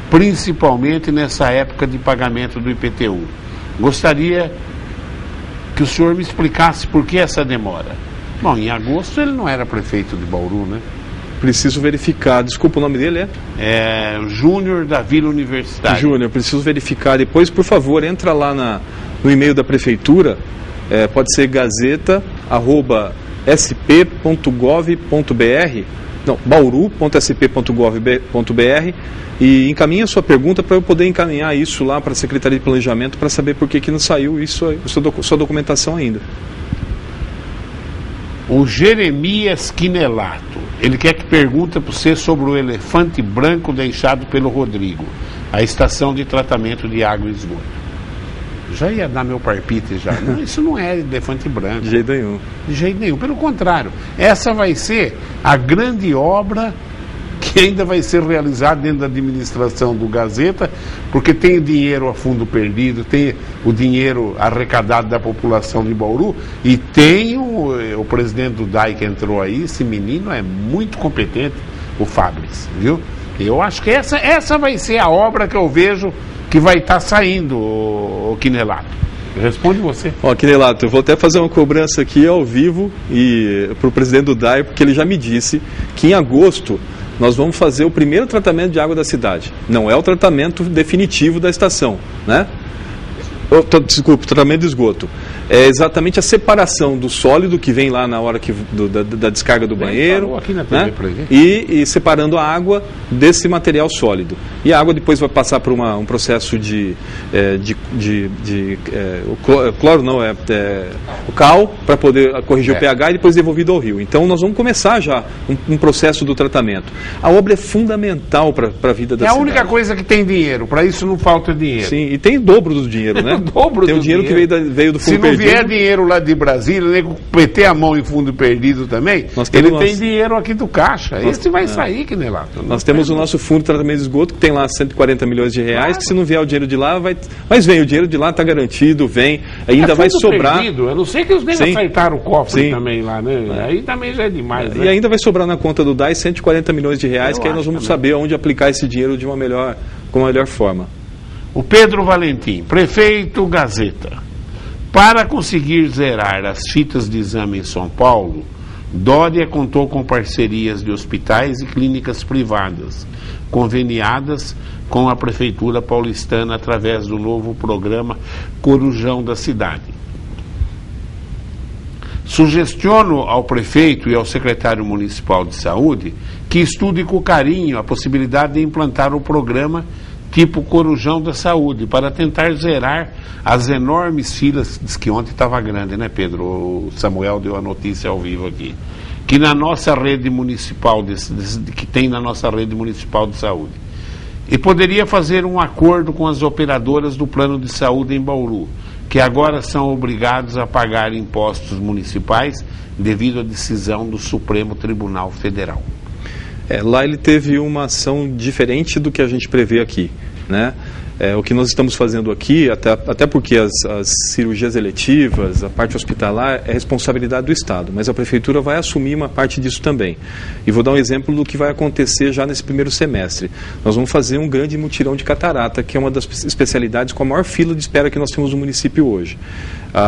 principalmente nessa época de pagamento do IPTU. Gostaria que o senhor me explicasse por que essa demora. Bom, em agosto ele não era prefeito de Bauru, né? Preciso verificar. Desculpa, o nome dele é Júnior da Vila Universitária. Júnior, preciso verificar. Depois, por favor, entra lá no e-mail da Prefeitura, pode ser gazeta@sp.gov.br, não, bauru.sp.gov.br, e encaminha a sua pergunta para eu poder encaminhar isso lá para a Secretaria de Planejamento para saber por que não saiu isso, sua documentação ainda. O Jeremias Quinelato, ele quer que pergunta para você sobre o elefante branco deixado pelo Rodrigo, a estação de tratamento de água e esgoto. Já ia dar meu palpite já. Não, isso não é elefante branco. De jeito nenhum. De jeito nenhum. Pelo contrário, essa vai ser a grande obra que ainda vai ser realizada dentro da administração do Gazeta, porque tem dinheiro a fundo perdido, tem o dinheiro arrecadado da população de Bauru, e tem o presidente do DAI que entrou aí, esse menino é muito competente, o Fabris, viu? Eu acho que essa vai ser a obra que eu vejo que vai estar saindo, o Quinelato. Responde você. Quinelato, eu vou até fazer uma cobrança aqui ao vivo para o presidente do DAI, porque ele já me disse que em agosto nós vamos fazer o primeiro tratamento de água da cidade. Não é o tratamento definitivo da estação, né? Desculpa, tratamento de esgoto. É exatamente a separação do sólido que vem lá na hora da descarga do banheiro, aqui na TV, né? E separando a água desse material sólido. E a água depois vai passar por um processo o cloro não, o cal, para poder corrigir o pH e depois devolvido ao rio. Então nós vamos começar já um processo do tratamento. A obra é fundamental para a vida da cidade. É a única coisa que tem dinheiro, para isso não falta dinheiro. Sim, e tem o dobro do dinheiro, né? Tem o dinheiro que veio do fundo perdido. Se não vier dinheiro lá de Brasília, nego meter a mão em fundo perdido também, ele tem dinheiro aqui do caixa. Esse vai sair, Quinelato. Nós temos o nosso fundo de tratamento de esgoto, que tem lá 140 milhões de reais, que se não vier o dinheiro de lá, mas vem, o dinheiro de lá está garantido, vem, ainda vai sobrar. Perdido. Eu não sei que os negros acertaram o cofre também lá, né? Aí também já é demais. E ainda vai sobrar na conta do DAI 140 milhões de reais, que aí nós vamos saber onde aplicar esse dinheiro com uma melhor forma. O Pedro Valentim, prefeito Gazeta. Para conseguir zerar as fitas de exame em São Paulo, Dória contou com parcerias de hospitais e clínicas privadas, conveniadas com a Prefeitura paulistana através do novo programa Corujão da Cidade. Sugestiono ao prefeito e ao secretário municipal de saúde que estude com carinho a possibilidade de implantar o programa tipo Corujão da Saúde, para tentar zerar as enormes filas. Diz que ontem estava grande, né, Pedro? O Samuel deu a notícia ao vivo aqui. Que na nossa rede municipal, que tem na nossa rede municipal de saúde. E poderia fazer um acordo com as operadoras do plano de saúde em Bauru, que agora são obrigados a pagar impostos municipais devido à decisão do Supremo Tribunal Federal. Lá ele teve uma ação diferente do que a gente prevê aqui, né? O que nós estamos fazendo aqui, até porque as cirurgias eletivas, a parte hospitalar, é responsabilidade do Estado, mas a Prefeitura vai assumir uma parte disso também. E vou dar um exemplo do que vai acontecer já nesse primeiro semestre. Nós vamos fazer um grande mutirão de catarata, que é uma das especialidades com a maior fila de espera que nós temos no município hoje.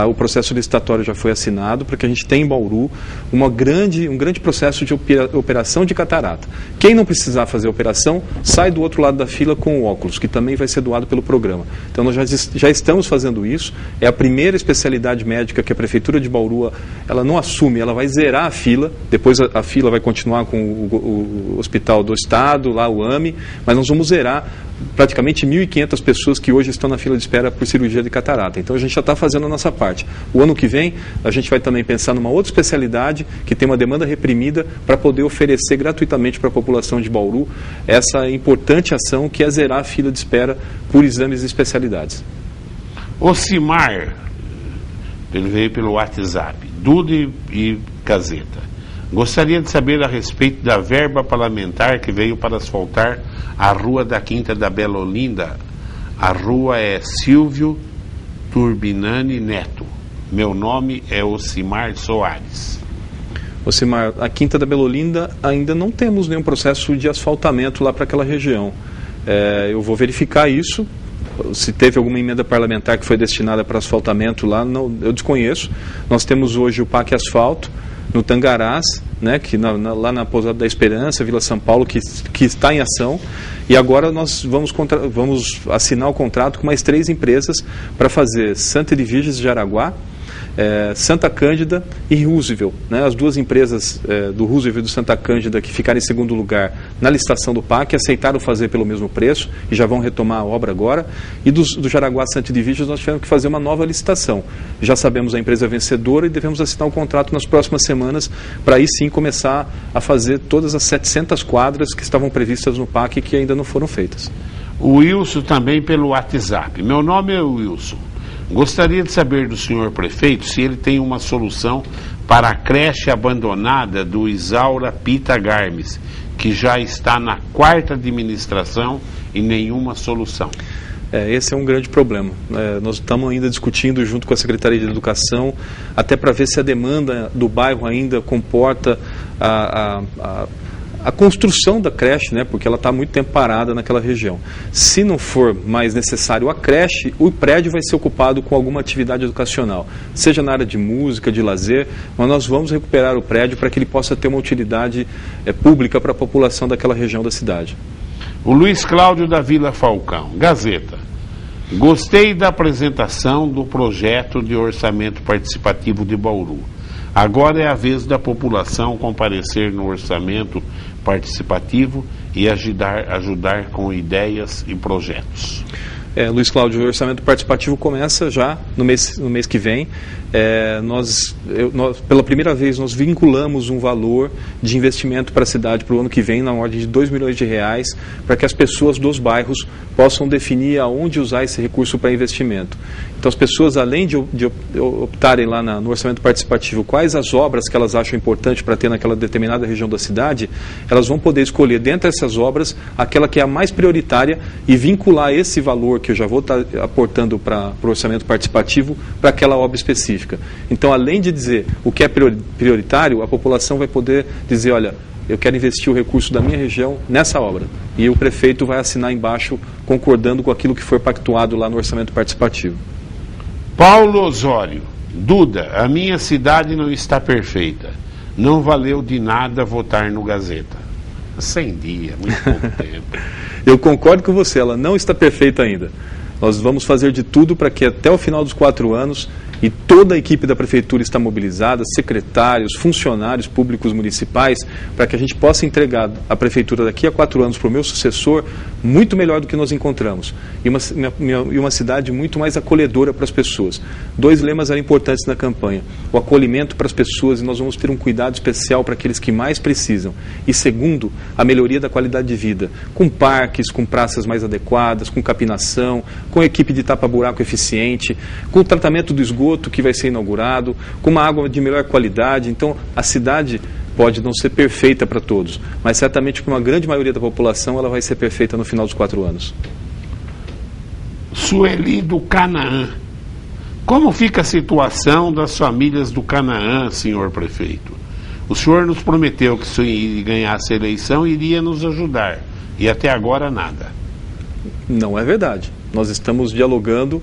O processo licitatório já foi assinado para que a gente tenha em Bauru um grande processo de operação de catarata. Quem não precisar fazer a operação, sai do outro lado da fila com o óculos, que também vai ser doado pelo programa. Então nós já estamos fazendo isso, é a primeira especialidade médica que a Prefeitura de Bauru, ela não assume, ela vai zerar a fila, depois a fila vai continuar com o Hospital do Estado, lá o AME, mas nós vamos zerar praticamente 1.500 pessoas que hoje estão na fila de espera por cirurgia de catarata. Então a gente já está fazendo a nossa parte. O ano que vem, a gente vai também pensar numa outra especialidade que tem uma demanda reprimida para poder oferecer gratuitamente para a população de Bauru essa importante ação que é zerar a fila de espera por exames e especialidades. Ocimar, ele veio pelo WhatsApp, Duda e Gazeta. Gostaria de saber a respeito da verba parlamentar que veio para asfaltar a rua da Quinta da Bela Olinda. A rua é Silvio Turbinani Neto. Meu nome é Ocimar Soares. Ocimar, a Quinta da Bela Olinda ainda não temos nenhum processo de asfaltamento lá para aquela região. Eu vou verificar isso. Se teve alguma emenda parlamentar que foi destinada para asfaltamento lá, não, eu desconheço. Nós temos hoje o PAC Asfalto no Tangarás, né, que lá na Pousada da Esperança, Vila São Paulo, que está em ação, e agora nós vamos assinar o contrato com mais 3 empresas para fazer Santa Edviges de Araguá, Santa Cândida e Roosevelt, né? As 2 empresas do Roosevelt e do Santa Cândida que ficaram em segundo lugar na licitação do PAC aceitaram fazer pelo mesmo preço e já vão retomar a obra agora. E do Jaraguá Santa Edviges nós tivemos que fazer uma nova licitação. Já sabemos a empresa vencedora e devemos assinar um contrato nas próximas semanas para aí sim começar a fazer todas as 700 quadras que estavam previstas no PAC e que ainda não foram feitas. O Wilson também pelo WhatsApp. Meu nome é Wilson. Gostaria de saber do senhor prefeito se ele tem uma solução para a creche abandonada do Isaura Pita Garmes, que já está na 4ª administração e nenhuma solução. Esse é um grande problema. Nós estamos ainda discutindo junto com a Secretaria de Educação, até para ver se a demanda do bairro ainda comporta a construção da creche, né, porque ela está há muito tempo parada naquela região. Se não for mais necessário a creche, o prédio vai ser ocupado com alguma atividade educacional, seja na área de música, de lazer, mas nós vamos recuperar o prédio para que ele possa ter uma utilidade pública para a população daquela região da cidade. O Luiz Cláudio da Vila Falcão, Gazeta. Gostei da apresentação do projeto de orçamento participativo de Bauru. Agora é a vez da população comparecer no orçamento participativo e ajudar com ideias e projetos. Luiz Cláudio, o orçamento participativo começa já no mês que vem. Nós, pela primeira vez, nós vinculamos um valor de investimento para a cidade para o ano que vem, na ordem de R$2 milhões, para que as pessoas dos bairros possam definir aonde usar esse recurso para investimento. Então, as pessoas, além de optarem lá no orçamento participativo quais as obras que elas acham importantes para ter naquela determinada região da cidade, elas vão poder escolher, dentre essas obras, aquela que é a mais prioritária e vincular esse valor que eu já vou estar aportando para o orçamento participativo para aquela obra específica. Então, além de dizer o que é prioritário, a população vai poder dizer, olha, eu quero investir o recurso da minha região nessa obra. E o prefeito vai assinar embaixo, concordando com aquilo que foi pactuado lá no orçamento participativo. Paulo Osório. Duda, a minha cidade não está perfeita. Não valeu de nada votar no Gazeta. 100 dias, muito pouco tempo. Eu concordo com você, ela não está perfeita ainda. Nós vamos fazer de tudo para que até o final dos 4 anos e toda a equipe da Prefeitura está mobilizada, secretários, funcionários públicos municipais, para que a gente possa entregar a Prefeitura daqui a 4 anos para o meu sucessor muito melhor do que nós encontramos. E uma cidade muito mais acolhedora para as pessoas. 2 lemas eram importantes na campanha. O acolhimento para as pessoas, e nós vamos ter um cuidado especial para aqueles que mais precisam. E segundo, a melhoria da qualidade de vida, com parques, com praças mais adequadas, com capinação, com equipe de tapa-buraco eficiente, com o tratamento do esgoto que vai ser inaugurado, com uma água de melhor qualidade. Então, a cidade pode não ser perfeita para todos, mas certamente para uma grande maioria da população ela vai ser perfeita no final dos 4 anos. Sueli do Canaã. Como fica a situação das famílias do Canaã, senhor prefeito? O senhor nos prometeu que se ganhasse a eleição iria nos ajudar, e até agora nada. Não é verdade. Nós estamos dialogando.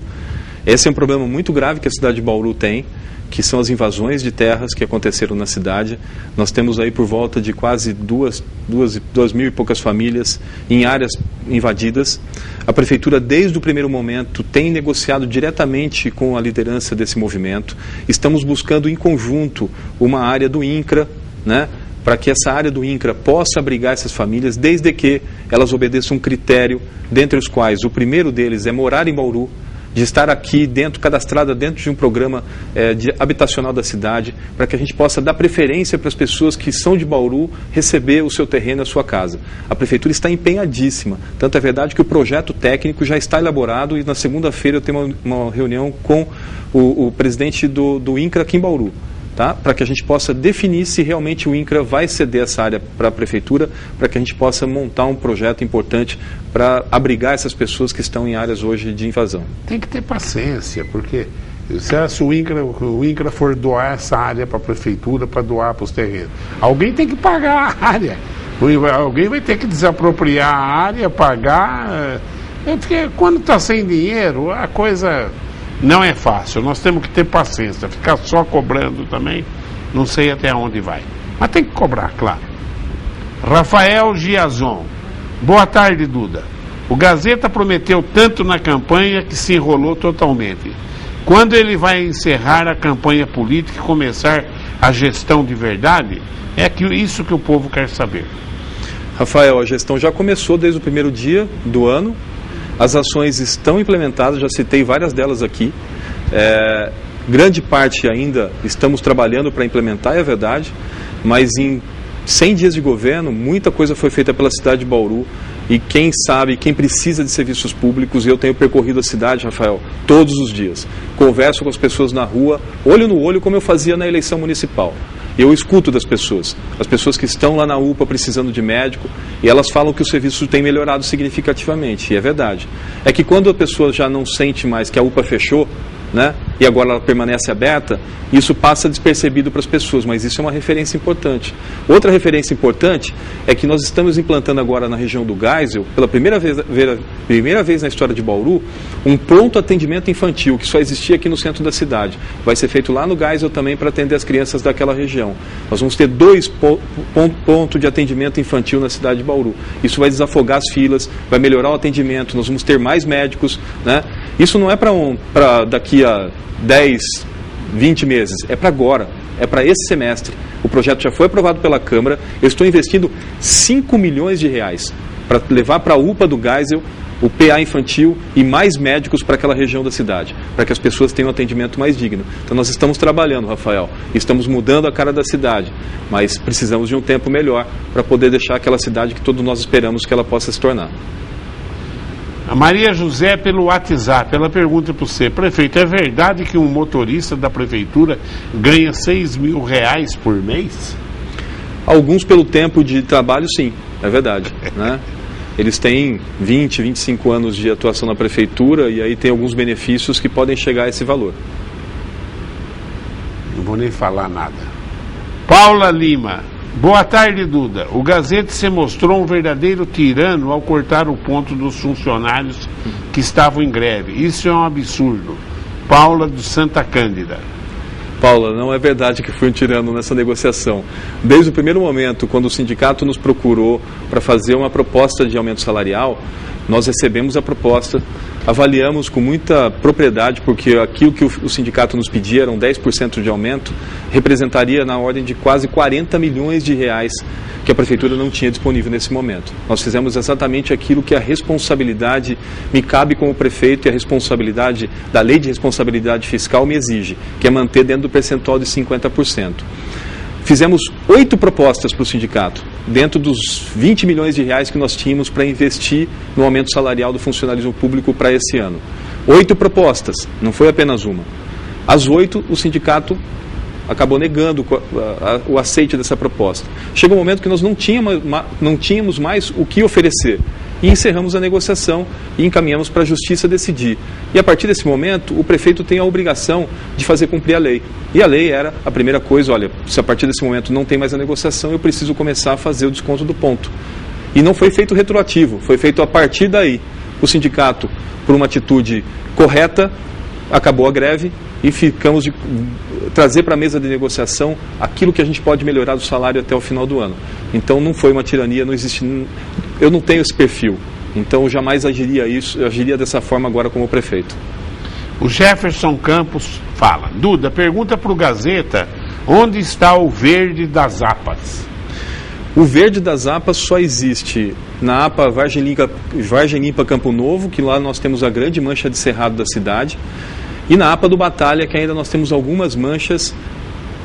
Esse é um problema muito grave que a cidade de Bauru tem, que são as invasões de terras que aconteceram na cidade. Nós temos aí por volta de quase 2 mil e poucas famílias em áreas invadidas. A Prefeitura, desde o primeiro momento, tem negociado diretamente com a liderança desse movimento. Estamos buscando em conjunto uma área do INCRA, né, para que essa área do INCRA possa abrigar essas famílias, desde que elas obedeçam um critério, dentre os quais o primeiro deles é morar em Bauru, de estar aqui dentro, cadastrada dentro de um programa habitacional da cidade, para que a gente possa dar preferência para as pessoas que são de Bauru receber o seu terreno, a sua casa. A Prefeitura está empenhadíssima, tanto é verdade que o projeto técnico já está elaborado e na segunda-feira eu tenho uma reunião com o presidente do INCRA aqui em Bauru, tá? Para que a gente possa definir se realmente o INCRA vai ceder essa área para a Prefeitura, para que a gente possa montar um projeto importante para abrigar essas pessoas que estão em áreas hoje de invasão. Tem que ter paciência, porque se o INCRA for doar essa área para a Prefeitura, para doar para os terrenos, alguém tem que pagar a área. Alguém vai ter que desapropriar a área, pagar. Porque quando está sem dinheiro, a coisa não é fácil. Nós temos que ter paciência. Ficar só cobrando também, não sei até onde vai. Mas tem que cobrar, claro. Rafael Giazon. Boa tarde, Duda. O Gazeta prometeu tanto na campanha que se enrolou totalmente. Quando ele vai encerrar a campanha política e começar a gestão de verdade? É isso que o povo quer saber. Rafael, a gestão já começou desde o primeiro dia do ano. As ações estão implementadas, já citei várias delas aqui. Grande parte ainda estamos trabalhando para implementar, é verdade, mas em 100 dias de governo, muita coisa foi feita pela cidade de Bauru. E quem sabe, quem precisa de serviços públicos, eu tenho percorrido a cidade, Rafael, todos os dias. Converso com as pessoas na rua, olho no olho, como eu fazia na eleição municipal. Eu escuto das pessoas, as pessoas que estão lá na UPA precisando de médico, e elas falam que o serviço tem melhorado significativamente, e é verdade. É que quando a pessoa já não sente mais que a UPA fechou, né, e agora ela permanece aberta, isso passa despercebido para as pessoas, mas isso é uma referência importante. Outra referência importante é que nós estamos implantando agora na região do Geisel, pela primeira vez na história de Bauru, um pronto atendimento infantil, que só existia aqui no centro da cidade. Vai ser feito lá no Geisel também para atender as crianças daquela região. Nós vamos ter 2 pontos de atendimento infantil na cidade de Bauru. Isso vai desafogar as filas, vai melhorar o atendimento, nós vamos ter mais médicos, né? Isso não é para daqui a 10, 20 meses, é para agora, é para esse semestre. O projeto já foi aprovado pela Câmara, eu estou investindo 5 milhões de reais para levar para a UPA do Geisel o PA infantil e mais médicos para aquela região da cidade, para que as pessoas tenham um atendimento mais digno. Então nós estamos trabalhando, Rafael, estamos mudando a cara da cidade, mas precisamos de um tempo melhor para poder deixar aquela cidade que todos nós esperamos que ela possa se tornar. A Maria José, pelo WhatsApp, ela pergunta para você: prefeito, é verdade que um motorista da prefeitura ganha 6 mil reais por mês? Alguns pelo tempo de trabalho, sim, é verdade, né? Eles têm 20, 25 anos de atuação na prefeitura e aí tem alguns benefícios que podem chegar a esse valor. Não vou nem falar nada. Paula Lima. Boa tarde, Duda. O Gazeta se mostrou um verdadeiro tirano ao cortar o ponto dos funcionários que estavam em greve. Isso é um absurdo. Paula do Santa Cândida. Paula, não é verdade que fui um tirano nessa negociação. Desde o primeiro momento, quando o sindicato nos procurou para fazer uma proposta de aumento salarial, Nós recebemos a proposta, avaliamos com muita propriedade, porque aquilo que o sindicato nos pedia, eram 10% de aumento, representaria na ordem de quase 40 milhões de reais que a Prefeitura não tinha disponível nesse momento. Nós fizemos exatamente aquilo que a responsabilidade me cabe como prefeito e a responsabilidade da Lei de Responsabilidade Fiscal me exige, que é manter dentro do percentual de 50%. Fizemos 8 propostas para o sindicato, dentro dos 20 milhões de reais que nós tínhamos para investir no aumento salarial do funcionalismo público para esse ano. 8 propostas, não foi apenas uma. As 8, o sindicato acabou negando o aceite dessa proposta. Chegou um momento que nós não tínhamos mais o que oferecer. E encerramos a negociação e encaminhamos para a Justiça decidir. E a partir desse momento, o prefeito tem a obrigação de fazer cumprir a lei. E a lei era a primeira coisa, olha, se a partir desse momento não tem mais a negociação, eu preciso começar a fazer o desconto do ponto. E não foi feito retroativo, foi feito a partir daí. O sindicato, por uma atitude correta, acabou a greve e ficamos de trazer para a mesa de negociação aquilo que a gente pode melhorar do salário até o final do ano. Então não foi uma tirania, não existe, eu não tenho esse perfil, então eu jamais agiria dessa forma agora como prefeito. O Jefferson Campos fala: Duda, pergunta para o Gazeta, onde está o verde das APAs? O verde das APAs só existe na APA Vargem Limpa Campo Novo, que lá nós temos a grande mancha de cerrado da cidade, e na APA do Batalha, que ainda nós temos algumas manchas,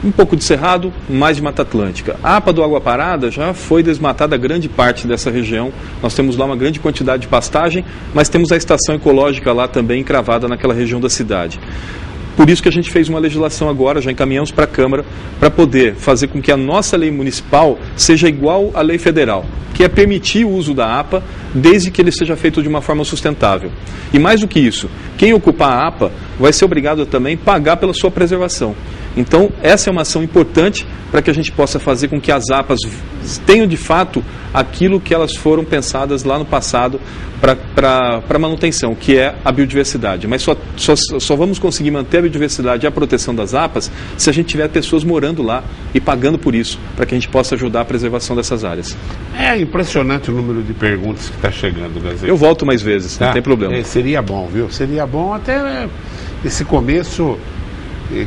um pouco de cerrado, mais de Mata Atlântica. A APA do Água Parada já foi desmatada grande parte dessa região, nós temos lá uma grande quantidade de pastagem, mas temos a estação ecológica lá também encravada naquela região da cidade. Por isso que a gente fez uma legislação agora, já encaminhamos para a Câmara, para poder fazer com que a nossa lei municipal seja igual à lei federal, que é permitir o uso da APA, desde que ele seja feito de uma forma sustentável. E mais do que isso, quem ocupar a APA vai ser obrigado a também pagar pela sua preservação. Então, essa é uma ação importante para que a gente possa fazer com que as APAs tenham de fato aquilo que elas foram pensadas lá no passado para manutenção, que é a biodiversidade. Mas só vamos conseguir manter a biodiversidade e a proteção das APAs se a gente tiver pessoas morando lá e pagando por isso, para que a gente possa ajudar a preservação dessas áreas. É impressionante o número de perguntas que está chegando, Gazeta. Eu volto mais vezes, tá? Não tem problema. Seria bom, viu? Seria bom até esse começo.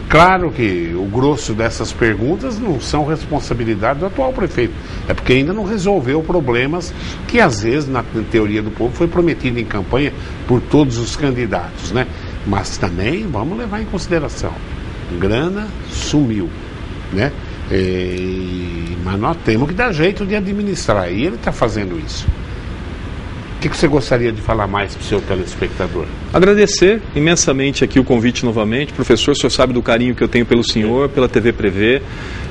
Claro que o grosso dessas perguntas não são responsabilidade do atual prefeito, é porque ainda não resolveu problemas que às vezes, na teoria do povo, foi prometido em campanha por todos os candidatos, né? Mas também vamos levar em consideração, grana sumiu, né? Mas nós temos que dar jeito de administrar, e ele está fazendo isso. O que você gostaria de falar mais para o seu telespectador? Agradecer imensamente aqui o convite novamente. Professor, o senhor sabe do carinho que eu tenho pelo senhor, pela TV Prevê.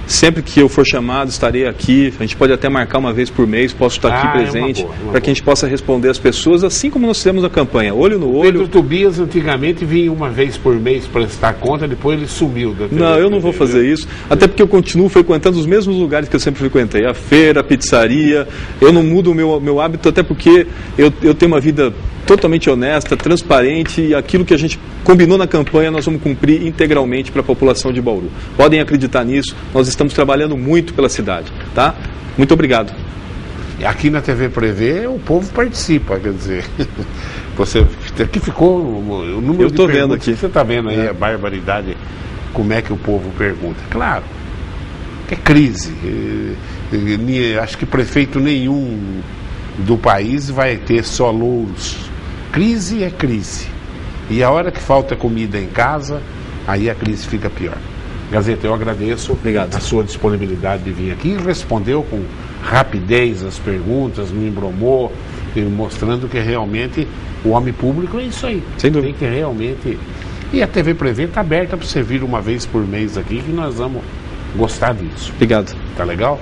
Sempre que eu for chamado, estarei aqui. A gente pode até marcar uma vez por mês, posso estar aqui presente, para que a gente possa responder às pessoas, assim como nós fizemos na campanha, olho no olho. Pedro Tobias antigamente vinha uma vez por mês prestar conta, depois ele sumiu da TV. Não, eu não vou fazer isso, até porque eu continuo frequentando os mesmos lugares que eu sempre frequentei, a feira, a pizzaria. Eu não mudo o meu hábito, até porque eu tenho uma vida totalmente honesta, transparente, e aquilo que a gente combinou na campanha nós vamos cumprir integralmente para a população de Bauru. Podem acreditar nisso, nós estamos trabalhando muito pela cidade, tá? Muito obrigado. Aqui na TV Prevê o povo participa, quer dizer, você aqui ficou o número de perguntas, vendo aqui. Você está vendo aí a barbaridade, como é que o povo pergunta. Claro, que é crise, acho que prefeito nenhum do país vai ter só louros. Crise é crise. E a hora que falta comida em casa, aí a crise fica pior. Gazeta, eu agradeço. Obrigado. A sua disponibilidade de vir aqui. Respondeu com rapidez as perguntas, me embromou, mostrando que realmente o homem público é isso aí. Sem dúvida. Tem que realmente... E a TV Prevê está aberta para você vir uma vez por mês aqui, que nós vamos gostar disso. Obrigado. Tá legal?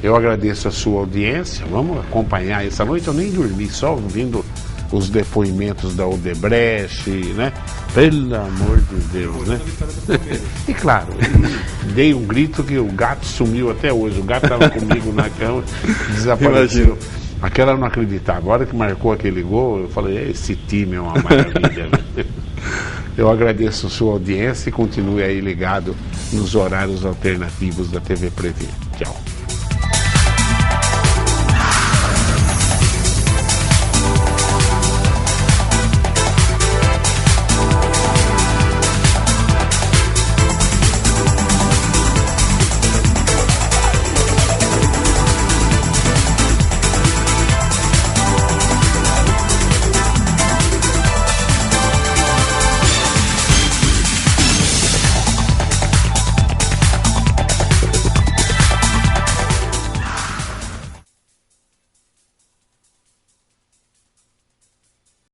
Eu agradeço a sua audiência. Vamos acompanhar essa noite. Eu nem dormi, só ouvindo os depoimentos da Odebrecht, né? Pelo amor de Deus, né? E claro, dei um grito que o gato sumiu até hoje. O gato estava comigo na cama, desapareceu. Imagino. Aquela eu não acreditava. Agora que marcou aquele gol, eu falei, esse time é uma maravilha. Né? Eu agradeço a sua audiência e continue aí ligado nos horários alternativos da TV Prevê. Tchau.